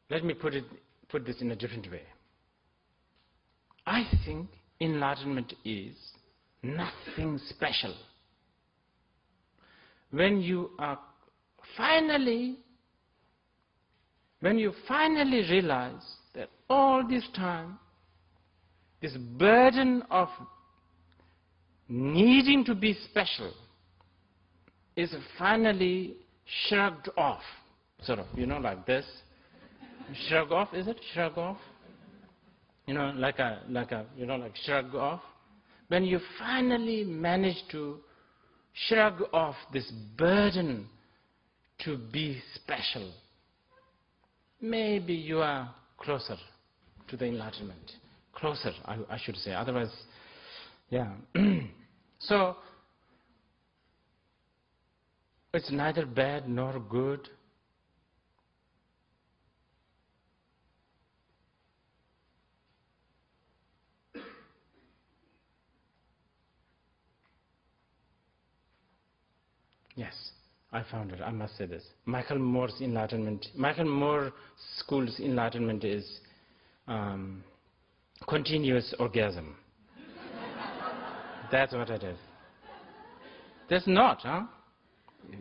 S1: let me put this in a different way. I think enlightenment is nothing special. When you finally realize that all this time, this burden of needing to be special is finally shrugged off, sort of, like this. Shrug off, is it? Shrug off? Like shrug off. When you finally manage to shrug off this burden to be special, maybe you are closer to the enlightenment. Closer, I should say. Otherwise, yeah. So, it's neither bad nor good. Yes, I found it. I must say this. Michael Moore's school's enlightenment is continuous orgasm. That's what it is. That's not, huh?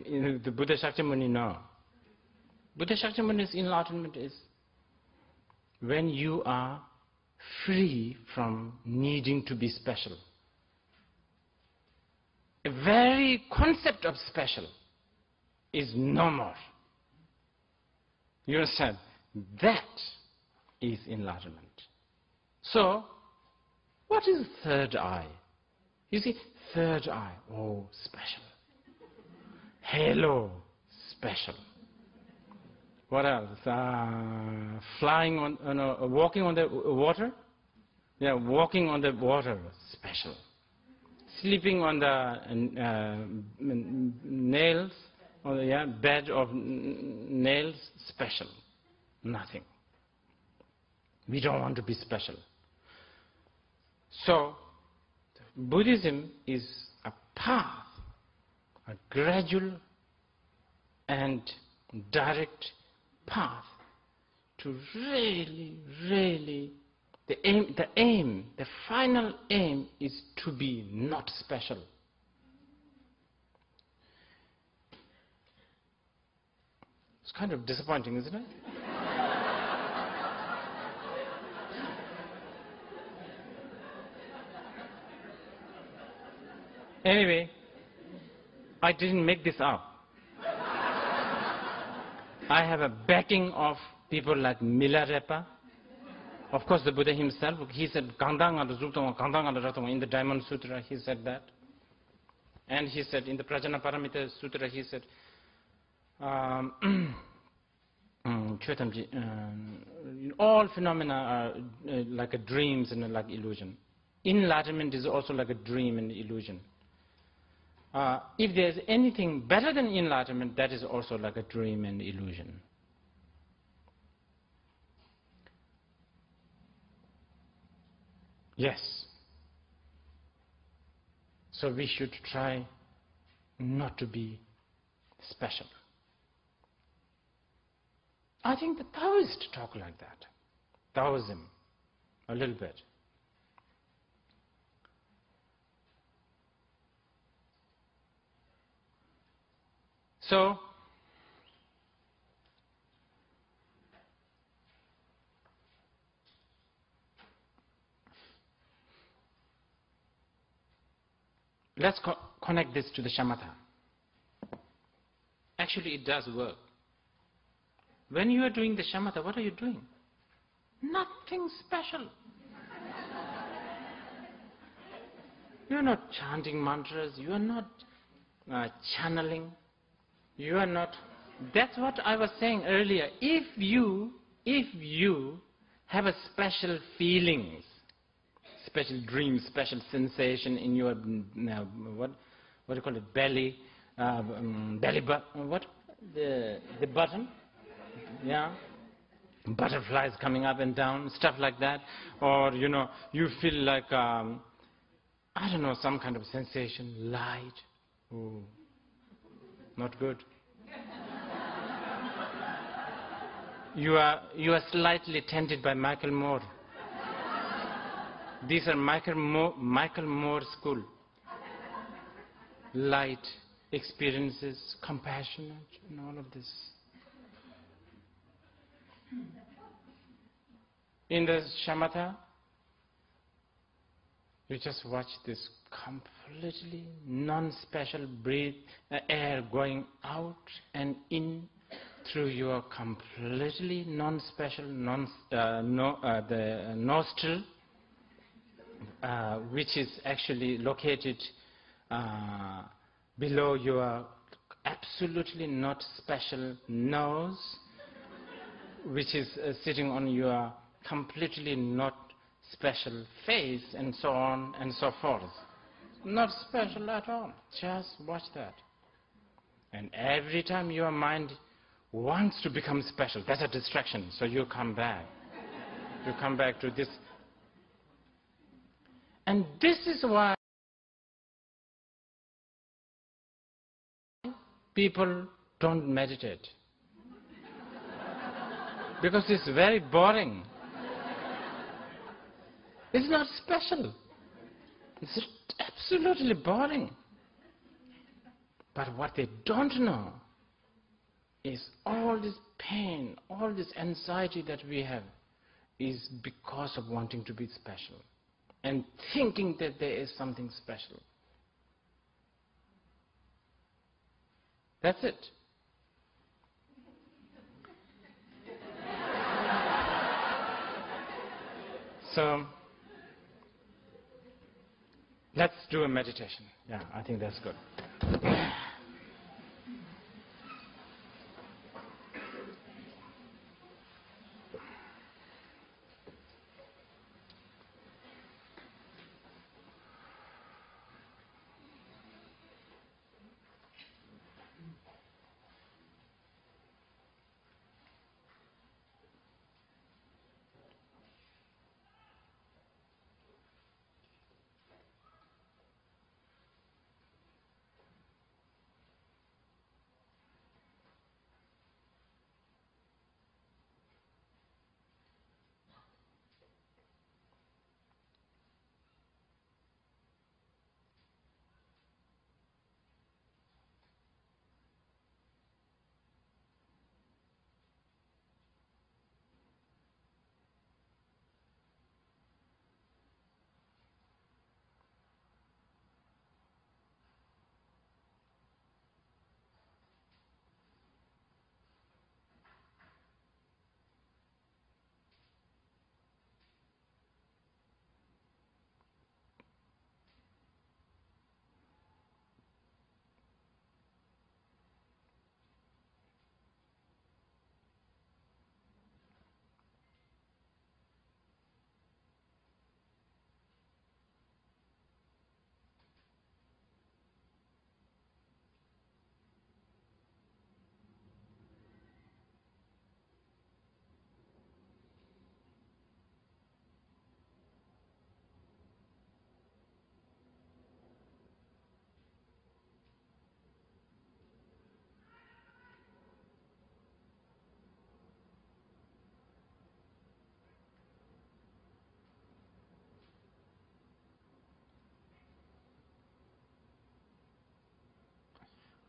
S1: The Buddha Shakyamuni, no. Buddha Shakyamuni's enlightenment is when you are free from needing to be special. The very concept of special is no more. You understand? That is enlightenment. So, what is third eye? You see, third eye, oh, special. Halo, special. What else? Flying on, walking on the water? Yeah, walking on the water, special. Sleeping on the nails, or the bed of nails, special. Nothing. We don't want to be special. So, Buddhism is a path, a gradual and direct path to really, the final aim is to be not special. It's kind of disappointing, isn't it? Anyway, I didn't make this up. I have a backing of people like Milarepa. Of course, the Buddha himself, he said, in the Diamond Sutra, he said that. And he said, in the Prajnaparamita Sutra, he said, all phenomena are like a dreams and like illusion. Enlightenment is also like a dream and illusion. If there's anything better than enlightenment, that is also like a dream and illusion. Yes. So we should try not to be special. I think the Taoists talk like that. Taoism, a little bit. So, let's connect this to the shamatha. Actually, it does work. When you are doing the shamatha, what are you doing? Nothing special. You are not chanting mantras. You are not channeling. You are not. That's what I was saying earlier. If you have a special feelings, special dreams, special sensation in your what do you call it, belly, belly button, what the button, yeah, butterflies coming up and down, stuff like that, or you feel like I don't know, some kind of sensation, light. Ooh, not good. You are slightly tempted by Michael Moore. These are Michael Moore school. Light, experiences, compassionate, and all of this. In the shamatha, you just watch this completely non-special air going out and in through your completely non-special the nostril, which is actually located below your absolutely not special nose, which is sitting on your completely not special face, and so on and so forth. Not special at all. Just watch that. And every time your mind wants to become special, that's a distraction, so you come back. You come back to this. And this is why people don't meditate. Because it's very boring. It's not special. It's absolutely boring. But what they don't know is all this pain, all this anxiety that we have is because of wanting to be special and thinking that there is something special. That's it. So, let's do a meditation. Yeah, I think that's good.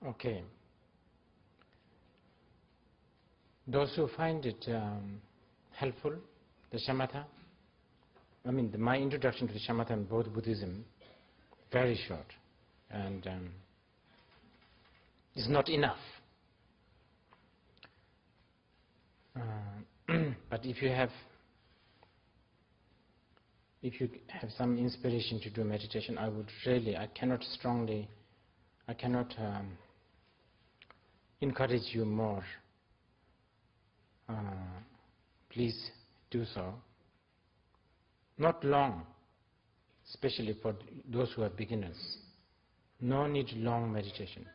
S1: Okay. Those who find it helpful, the shamatha, I mean, my introduction to the shamatha in both Buddhism, very short, and is not enough. But if you have if you have some inspiration to do meditation, I would really, I cannot encourage you more. Please do so. Not long, especially for those who are beginners. No need long meditation.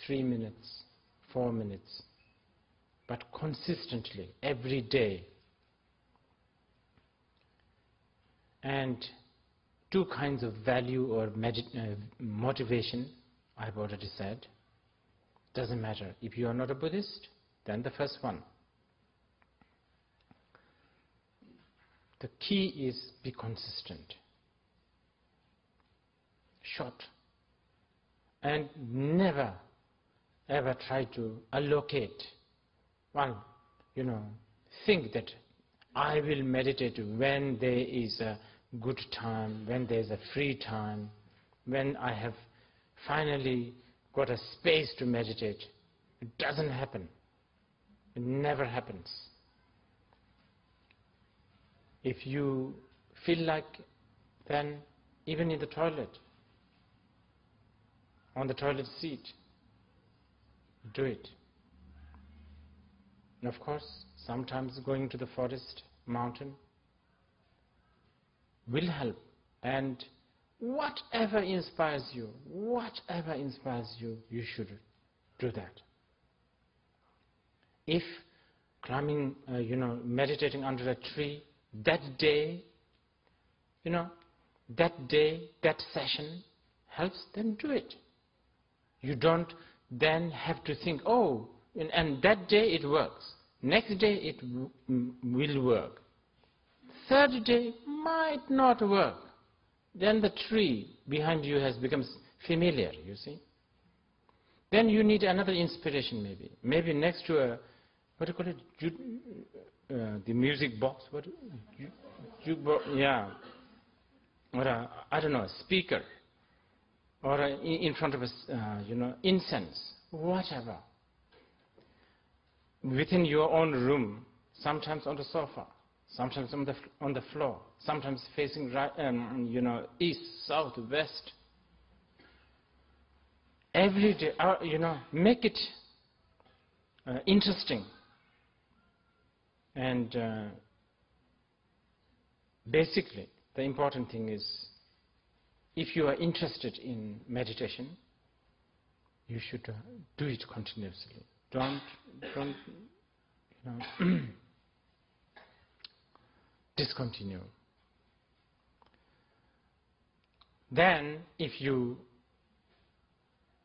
S1: 3 minutes, 4 minutes, but consistently, every day. And 2 kinds of value or motivation, I've already said. Doesn't matter. If you are not a Buddhist, then the first one. The key is be consistent, short, and never ever try to allocate. Well, think that I will meditate when there is a good time, when there is a free time, when I have finally got a space to meditate. It doesn't happen. It never happens. If you feel like, then even in the toilet, on the toilet seat, do it. And of course, sometimes going to the forest, mountain, will help. And whatever inspires you, you should do that. If climbing, meditating under a tree, that day, that session helps, then do it. You don't then have to think, oh, and that day it works. Next day it will work. Third day might not work. Then the tree behind you has become familiar, you see. Then you need another inspiration maybe. Maybe next to a, what do you call it, the music box, jukebox, yeah. Or a, I don't know, a speaker. Or in front of a, incense, whatever. Within your own room, sometimes on the sofa, sometimes on the floor, sometimes facing right, east, south, west. Every day, make it interesting. And basically, the important thing is, if you are interested in meditation, you should do it continuously. Don't discontinue. Then, if you,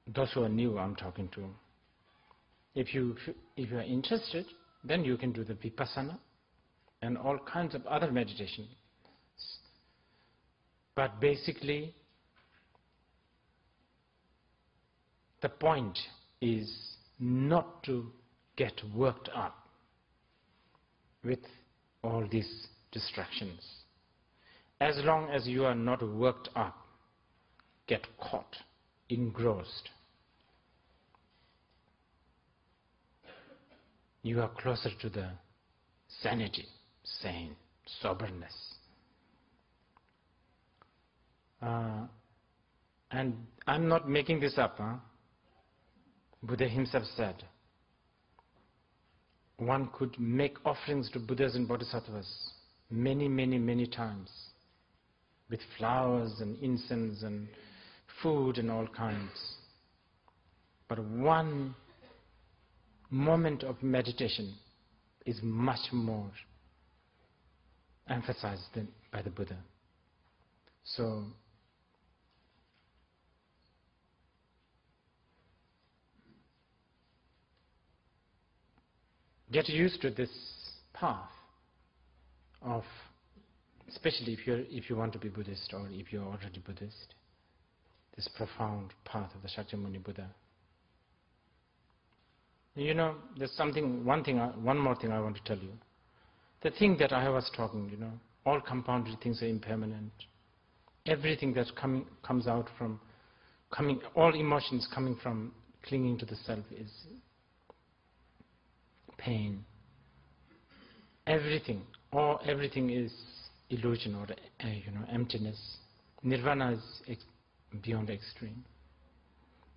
S1: those who are new, I'm talking to, if you are interested, then you can do the vipassana and all kinds of other meditation. But basically, the point is not to get worked up with all these distractions. As long as you are not worked up, get caught, engrossed, you are closer to the sanity, sane, soberness. And I'm not making this up. Buddha himself said, one could make offerings to Buddhas and Bodhisattvas many times, with flowers and incense and food and all kinds. But one moment of meditation is much more emphasized by the Buddha. So, get used to this path of, especially if you want to be Buddhist or if you're already Buddhist, this profound path of the Shakyamuni Buddha. There's one more thing I want to tell you. The thing that I was talking, all compounded things are impermanent. Everything that comes out from, all emotions coming from clinging to the self is pain. Everything is illusion or emptiness. Nirvana is beyond extreme.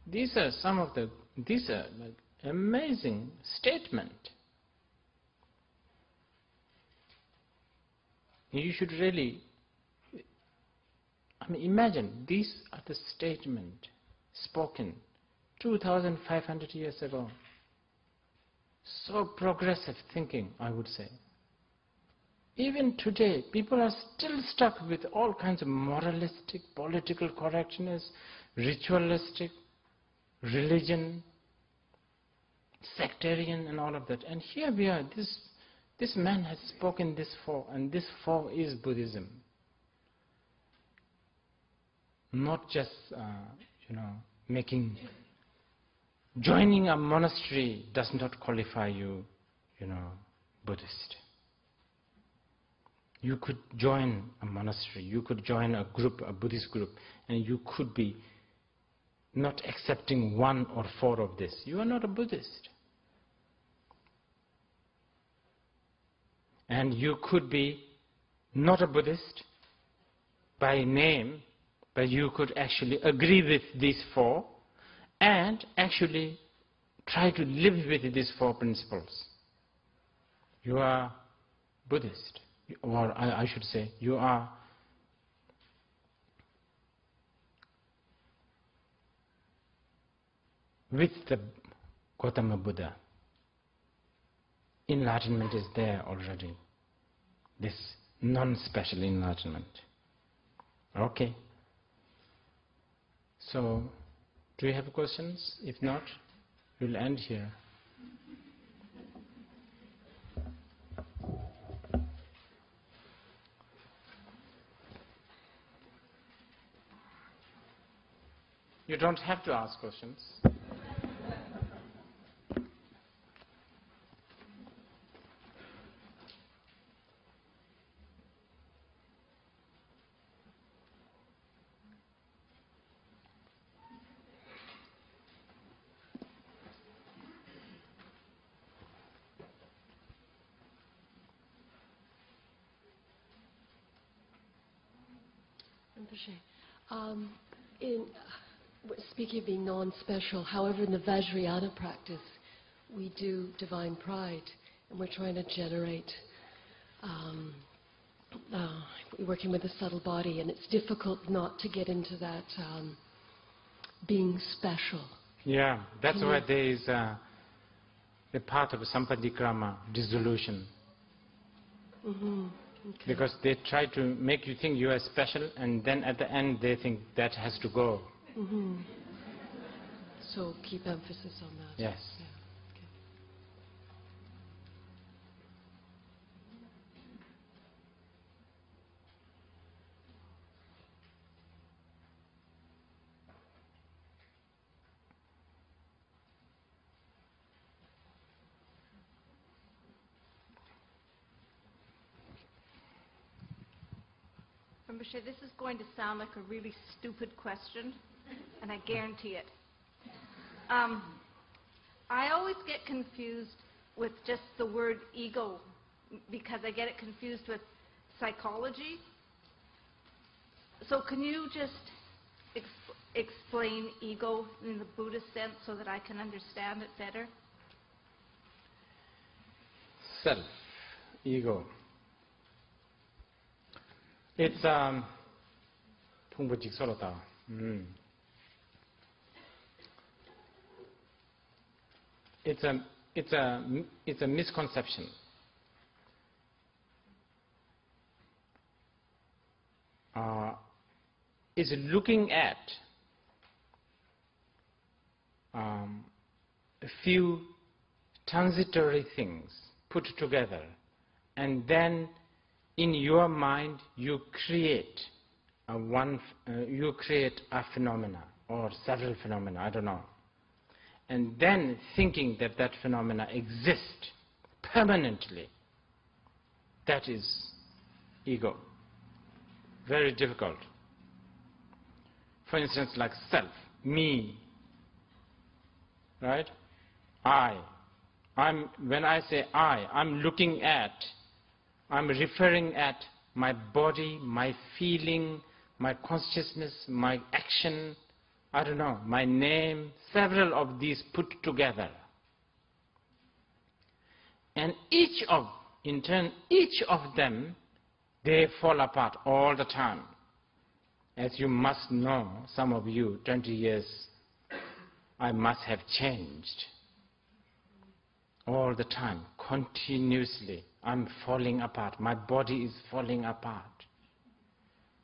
S1: These are like amazing statement. You should really, imagine these are the statement spoken 2,500 years ago. So progressive thinking, I would say. Even today, people are still stuck with all kinds of moralistic, political correctness, ritualistic, religion, sectarian and all of that. And here we are, this man has spoken this four, and this four is Buddhism. Not just, joining a monastery does not qualify you, Buddhist. You could join a monastery, you could join a group, a Buddhist group, and you could be not accepting one or four of this. You are not a Buddhist. And you could be not a Buddhist by name, but you could actually agree with these four and actually try to live with these four principles. You are Buddhist. Or I should say, you are with the Gautama Buddha. Enlightenment is there already. This non-special enlightenment. Okay. So, do you have questions? If not, we'll end here. You don't have to ask questions.
S2: Speaking of being non-special, however, in the Vajrayana practice, we do divine pride, and we're trying to generate, working with the subtle body, and it's difficult not to get into that being special.
S1: Yeah, that's why there is the path of sampadikrama, dissolution.
S2: Mm-hmm. Okay.
S1: Because they try to make you think you are special, and then at the end they think that has to go.
S2: Mm-hmm. So keep emphasis on that.
S1: Yes.
S2: Yeah. Okay.
S3: Rinpoche, this is going to sound like a really stupid question, and I guarantee it. I always get confused with just the word ego, because I get it confused with psychology. So can you just explain ego in the Buddhist sense so that I can understand it better?
S1: Self, ego. It's it's a misconception. It's looking at a few transitory things put together, and then in your mind you create a phenomena or several phenomena, I don't know, and then thinking that that phenomena exists permanently. That is ego. Very difficult. For instance, like self, me, right? When I say I, I'm looking at, I'm referring at my body, my feeling, my consciousness, my action, I don't know, my name, several of these put together. And in turn, each of them, they fall apart all the time. As you must know, some of you, 20 years, I must have changed. All the time, continuously, I'm falling apart. My body is falling apart.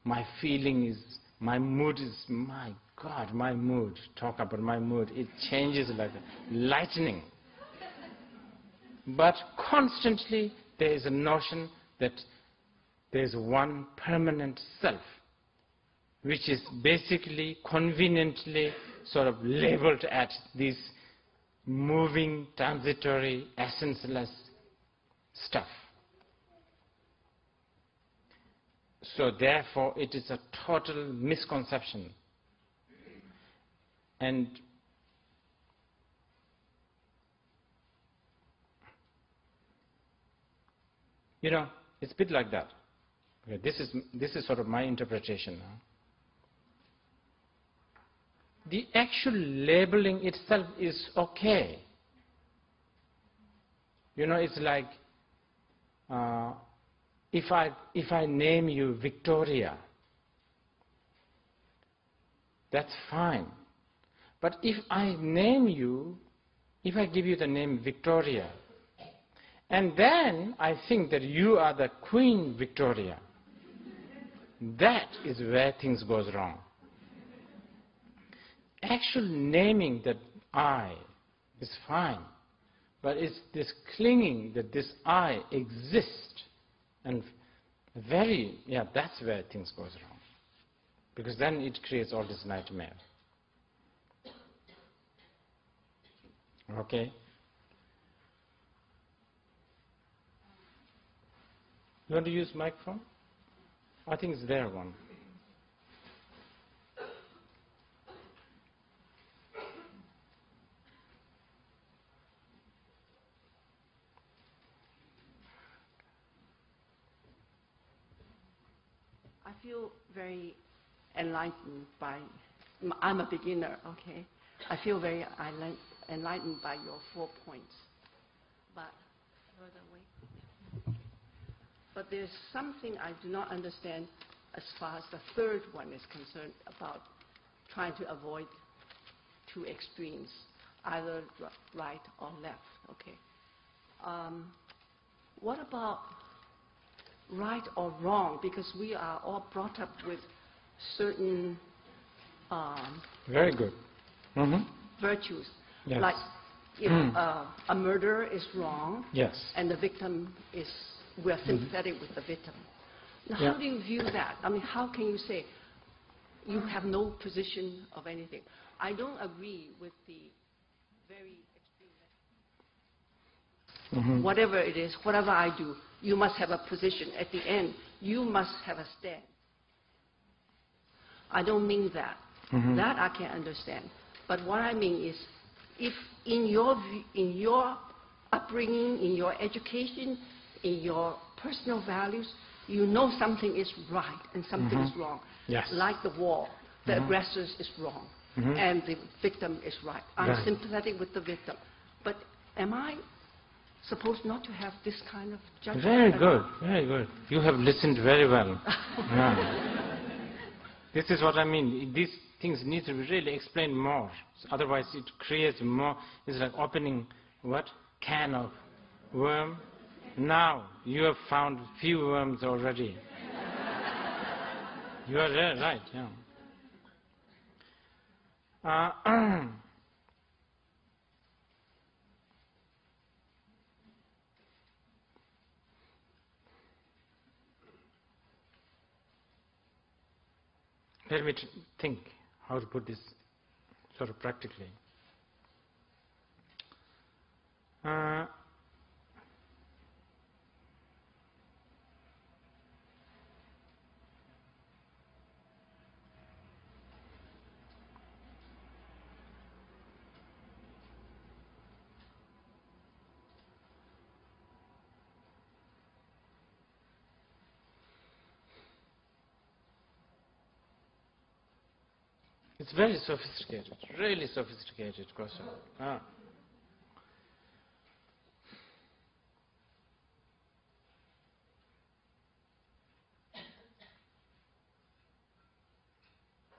S1: My feeling is, my mood is, my God, my mood. Talk about my mood. It changes like lightning. But constantly, there is a notion that there is one permanent self, which is basically conveniently sort of labeled at this moving, transitory, essenceless stuff. So therefore, it is a total misconception. And you know, it's a bit like that. Okay, this is sort of my interpretation now. The actual labeling itself is okay. You know, it's like if I name you Victoria, that's fine. But if I give you the name Victoria, and then I think that you are the Queen Victoria, that is where things goes wrong. Actual naming that I is fine, but it's this clinging that this I exists, and that's where things goes wrong, because then it creates all this nightmare. Okay? You want to use microphone? I think it's there one.
S4: I feel very enlightened by, I'm a beginner, okay? I feel very enlightened by your 4 points. But further away. But there's something I do not understand as far as the third one is concerned, about trying to avoid two extremes, either right or left, okay? What about right or wrong? Because we are all brought up with certain
S1: very good.
S4: virtues.
S1: Yes.
S4: Like if a murder is wrong,
S1: yes,
S4: and the victim is, we're sympathetic with the victim. Now, how do you view that? I mean, how can you say you have no position of anything? I don't agree with the very extreme. Whatever it is, whatever I do, you must have a position. At the end, you must have a stand. I don't mean that. That I can understand. But what I mean is, if in your upbringing, in your education, in your personal values, you know something is right and something is wrong.
S1: Yes.
S4: Like the war, the aggressor is wrong and the victim is right. I'm sympathetic with the victim. But am I supposed not to have this kind of judgment?
S1: Very good, very good. You have listened very well. Yeah. This is what I mean. These things need to be really explained more. Otherwise it creates more, it's like opening what? Can of worm. Now you have found few worms already. You are there, right, yeah. Let me think how to put this sort of practically. It's very sophisticated, really sophisticated question.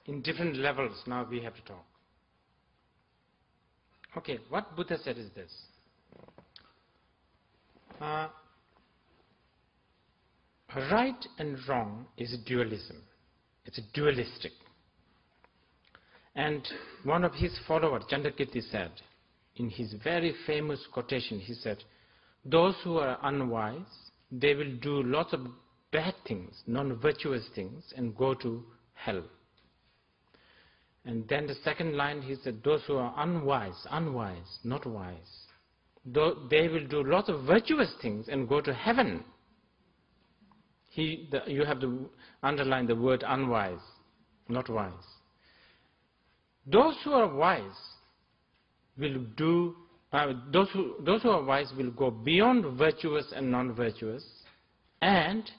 S1: In different levels, now we have to talk. Okay, what Buddha said is this. Right and wrong is dualism. It's dualistic. And one of his followers, Chandrakirti, said, in his very famous quotation, he said, those who are unwise, they will do lots of bad things, non-virtuous things, and go to hell. And then the second line, he said, those who are unwise, not wise, they will do lots of virtuous things and go to heaven. You have to underline the word unwise, not wise. Those who are wise will do, those who are wise will go beyond virtuous and non-virtuous and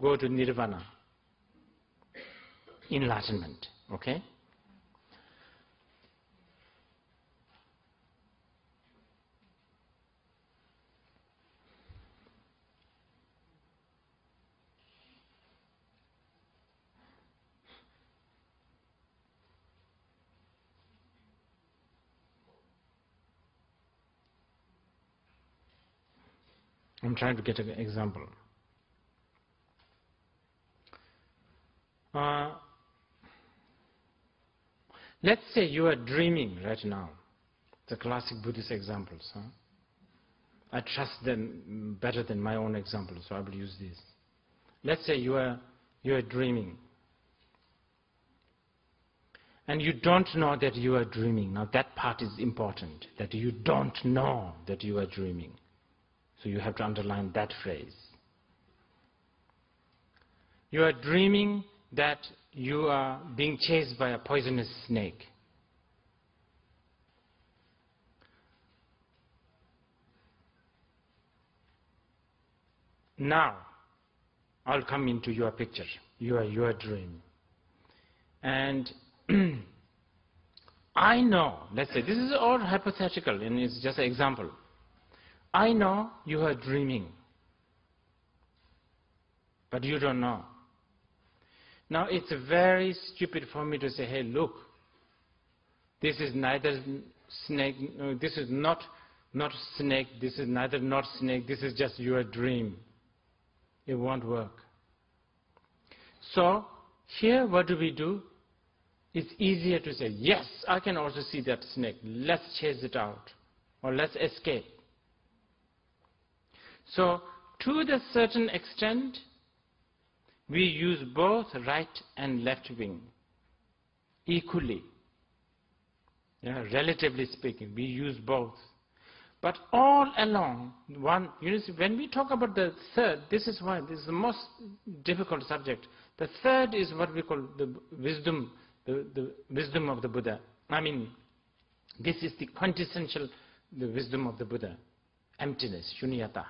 S1: go to nirvana, enlightenment. Okay? I'm trying to get an example. Let's say you are dreaming right now. The classic Buddhist examples. I trust them better than my own examples, so I will use this. Let's say you are dreaming. And you don't know that you are dreaming. Now that part is important, that you don't know that you are dreaming. So you have to underline that phrase. You are dreaming that you are being chased by a poisonous snake. Now, I'll come into your picture, your dream. And I know, let's say, this is all hypothetical and it's just an example. I know you are dreaming, but you don't know. Now it's very stupid for me to say, hey, look, this is neither snake, no, this is not snake, this is neither not snake, this is just your dream. It won't work. So here what do? It's easier to say, yes, I can also see that snake, let's chase it out, or let's escape. So, to the certain extent, we use both right and left wing equally. Relatively speaking, we use both. But all along, when we talk about the third, this is why this is the most difficult subject. The third is what we call the wisdom of the Buddha. I mean, this is the quintessential, the wisdom of the Buddha. Emptiness, shunyata.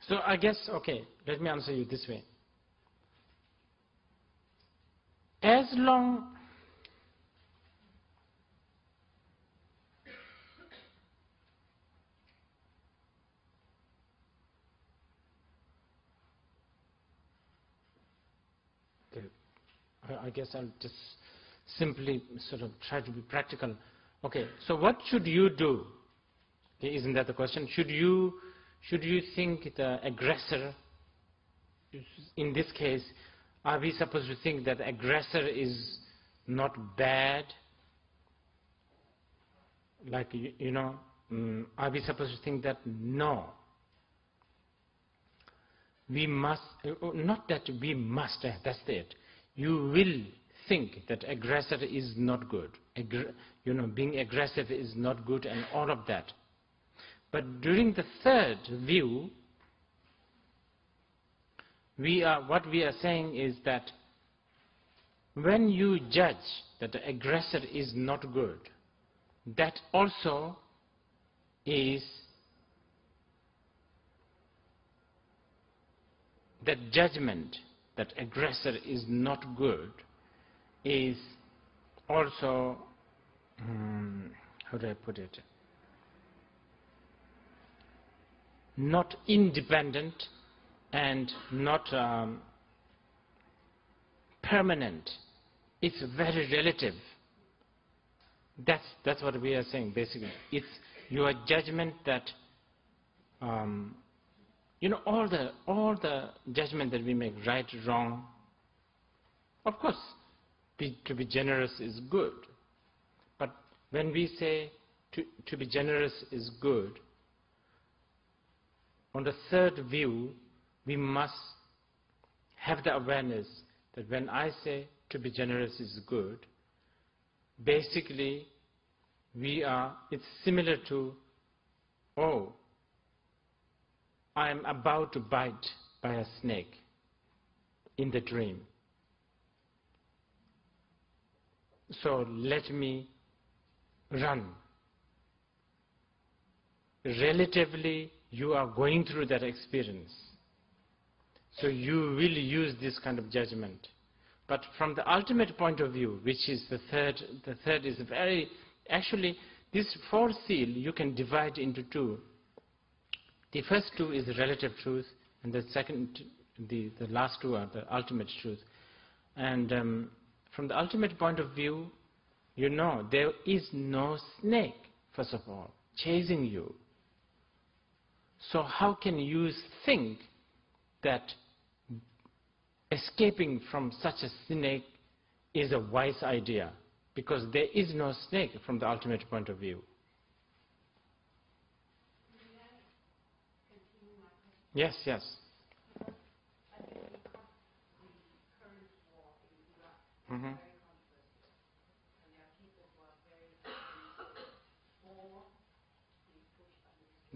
S1: So I guess, okay, let me answer you this way. As long I guess I'll just simply sort of try to be practical. Okay, so what should you do? Okay, isn't that the question? Should you think the aggressor, in this case, are we supposed to think that the aggressor is not bad? Like, are we supposed to think that? No. We must, not that we must, that's it. You will think that aggressor is not good. Being aggressive is not good and all of that. But during the third view, what we are saying is that when you judge that the aggressor is not good, that also is that judgment that aggressor is not good is also, how do I put it, not independent and not permanent. It's very relative. That's what we are saying basically. It's your judgment that you know, all the judgment that we make, right, wrong. Of course, to be generous is good. But when we say to be generous is good, on the third view, we must have the awareness that when I say to be generous is good, basically it's similar to, oh, I am about to bite by a snake in the dream. So let me run. Relatively, you are going through that experience. So you will use this kind of judgment. But from the ultimate point of view, which is the third is very, actually, this four seal you can divide into two. The first two is the relative truth, and the second, the last two are the ultimate truth. And from the ultimate point of view, you know, there is no snake, first of all, chasing you. So how can you think that escaping from such a snake is a wise idea? Because there is no snake from the ultimate point of view. Yes, yes. Mm-hmm.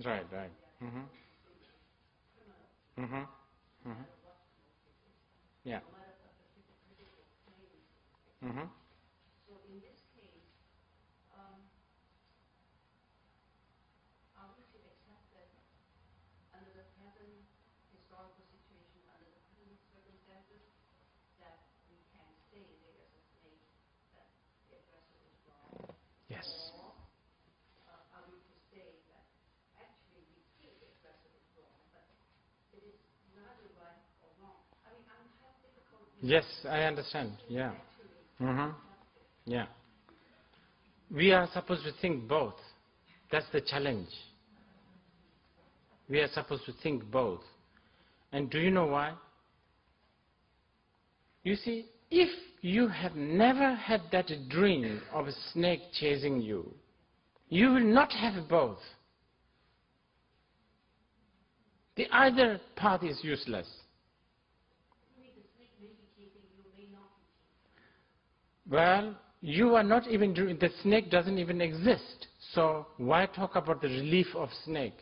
S1: Right, right. Mm-hmm. Mm-hmm. Mm-hmm. Yeah. Mm-hmm.
S4: So in this case, we should accept that under the present historical situation, under the present circumstances, that we can say there is a snake, that the aggressor is wrong.
S1: Yes.
S4: Or are we to say that actually we think the aggressor is wrong, but it is neither right or wrong? I mean, I'm having difficulty.
S1: Yes, I understand. Yeah. Mm-hmm. Yeah. We are supposed to think both. That's the challenge. We are supposed to think both. And do you know why? You see, if you have never had that dream of a snake chasing you, you will not have both. The either path is useless. Well, you are not even doing, the snake doesn't even exist. So why talk about the relief of snake?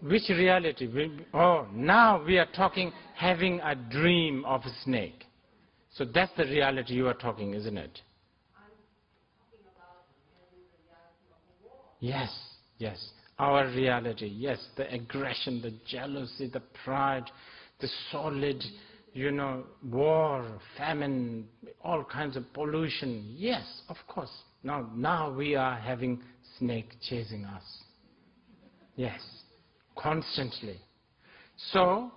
S1: Which reality? Oh, now we are talking having a dream of a snake. So that's the reality you are talking, isn't it?
S4: I'm talking about having the reality of war.
S1: Yes, yes. Our reality, yes. The aggression, the jealousy, the pride, the solid, you know, war, famine, all kinds of pollution. Yes, of course. Now we are having snake chasing us. Yes, constantly. So,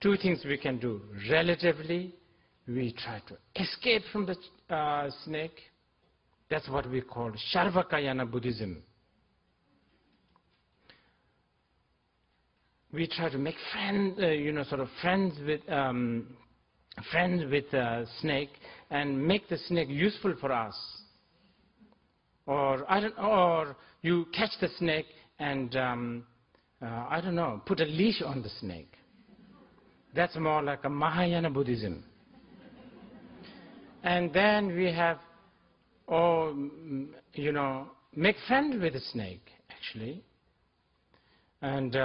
S1: two things we can do. Relatively, we try to escape from the snake. That's what we call Sarvakayana Buddhism. We try to make friends, friends with snake and make the snake useful for us. Or you catch the snake and put a leash on the snake. That's more like a Mahayana Buddhism. And then we have, make friends with the snake, actually. And,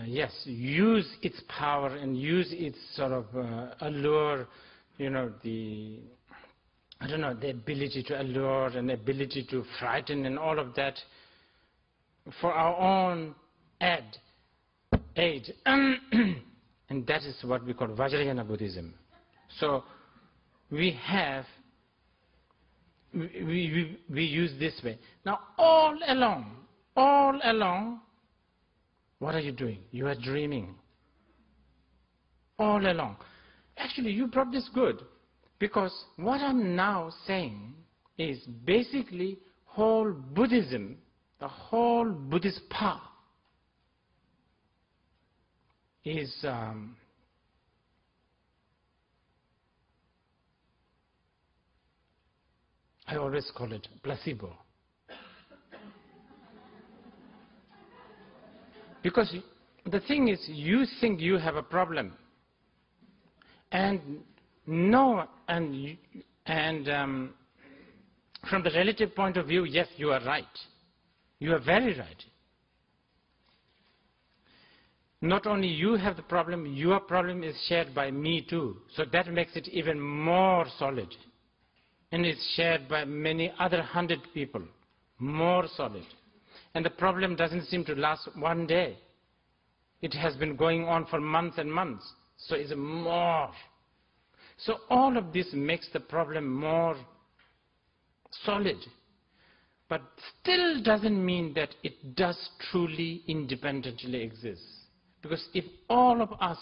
S1: yes, use its power and use its sort of allure, the ability to allure and ability to frighten and all of that for our own aid. And that is what we call Vajrayana Buddhism. So we use this way. Now all along, what are you doing? You are dreaming. All along. Actually, you brought this good, because what I'm now saying is basically whole Buddhism, the whole Buddhist path is I always call it placebo. Because the thing is, you think you have a problem, and from the relative point of view, yes, you are right. You are very right. Not only you have the problem, your problem is shared by me too. So that makes it even more solid. And it's shared by many other 100 people, more solid. And the problem doesn't seem to last one day. It has been going on for months and months. So it's more. So all of this makes the problem more solid. But still doesn't mean that it does truly independently exist. Because if all of us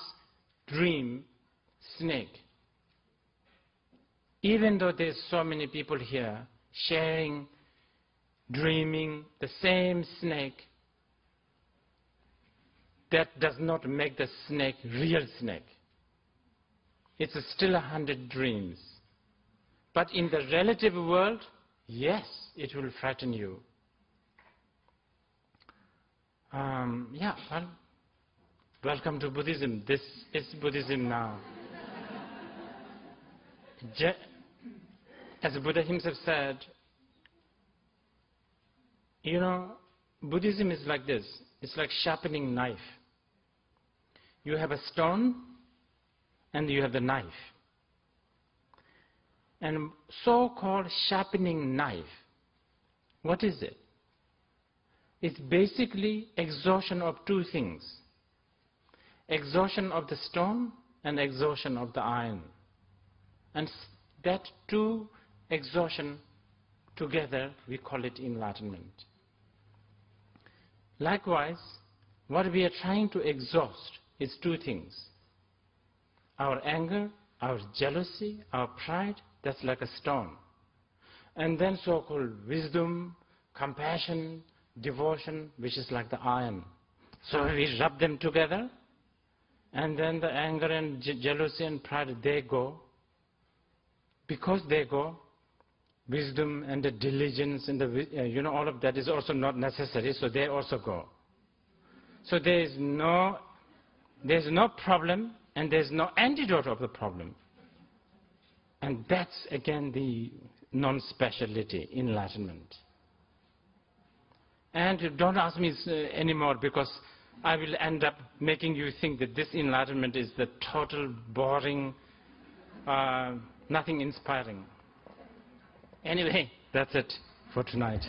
S1: dream snake, even though there's so many people here sharing, dreaming the same snake, that does not make the snake real snake. It's still 100 dreams. But in the relative world, yes, it will frighten you. Well, welcome to Buddhism. This is Buddhism now. As Buddha himself said, Buddhism is like this. It's like sharpening knife. You have a stone and you have the knife. And so-called sharpening knife, what is it? It's basically exhaustion of two things. Exhaustion of the stone and exhaustion of the iron. And that two exhaustion together, we call it enlightenment. Likewise, what we are trying to exhaust is two things. Our anger, our jealousy, our pride, that's like a stone. And then so-called wisdom, compassion, devotion, which is like the iron. So we rub them together, and then the anger and jealousy and pride, they go. Because they go, wisdom and the diligence and the, all of that is also not necessary, so they also go. So there's no problem, and there's no antidote of the problem. And that's, again, the non-speciality, enlightenment. And don't ask me anymore, because I will end up making you think that this enlightenment is the total boring, nothing inspiring. Anyway, that's it for tonight.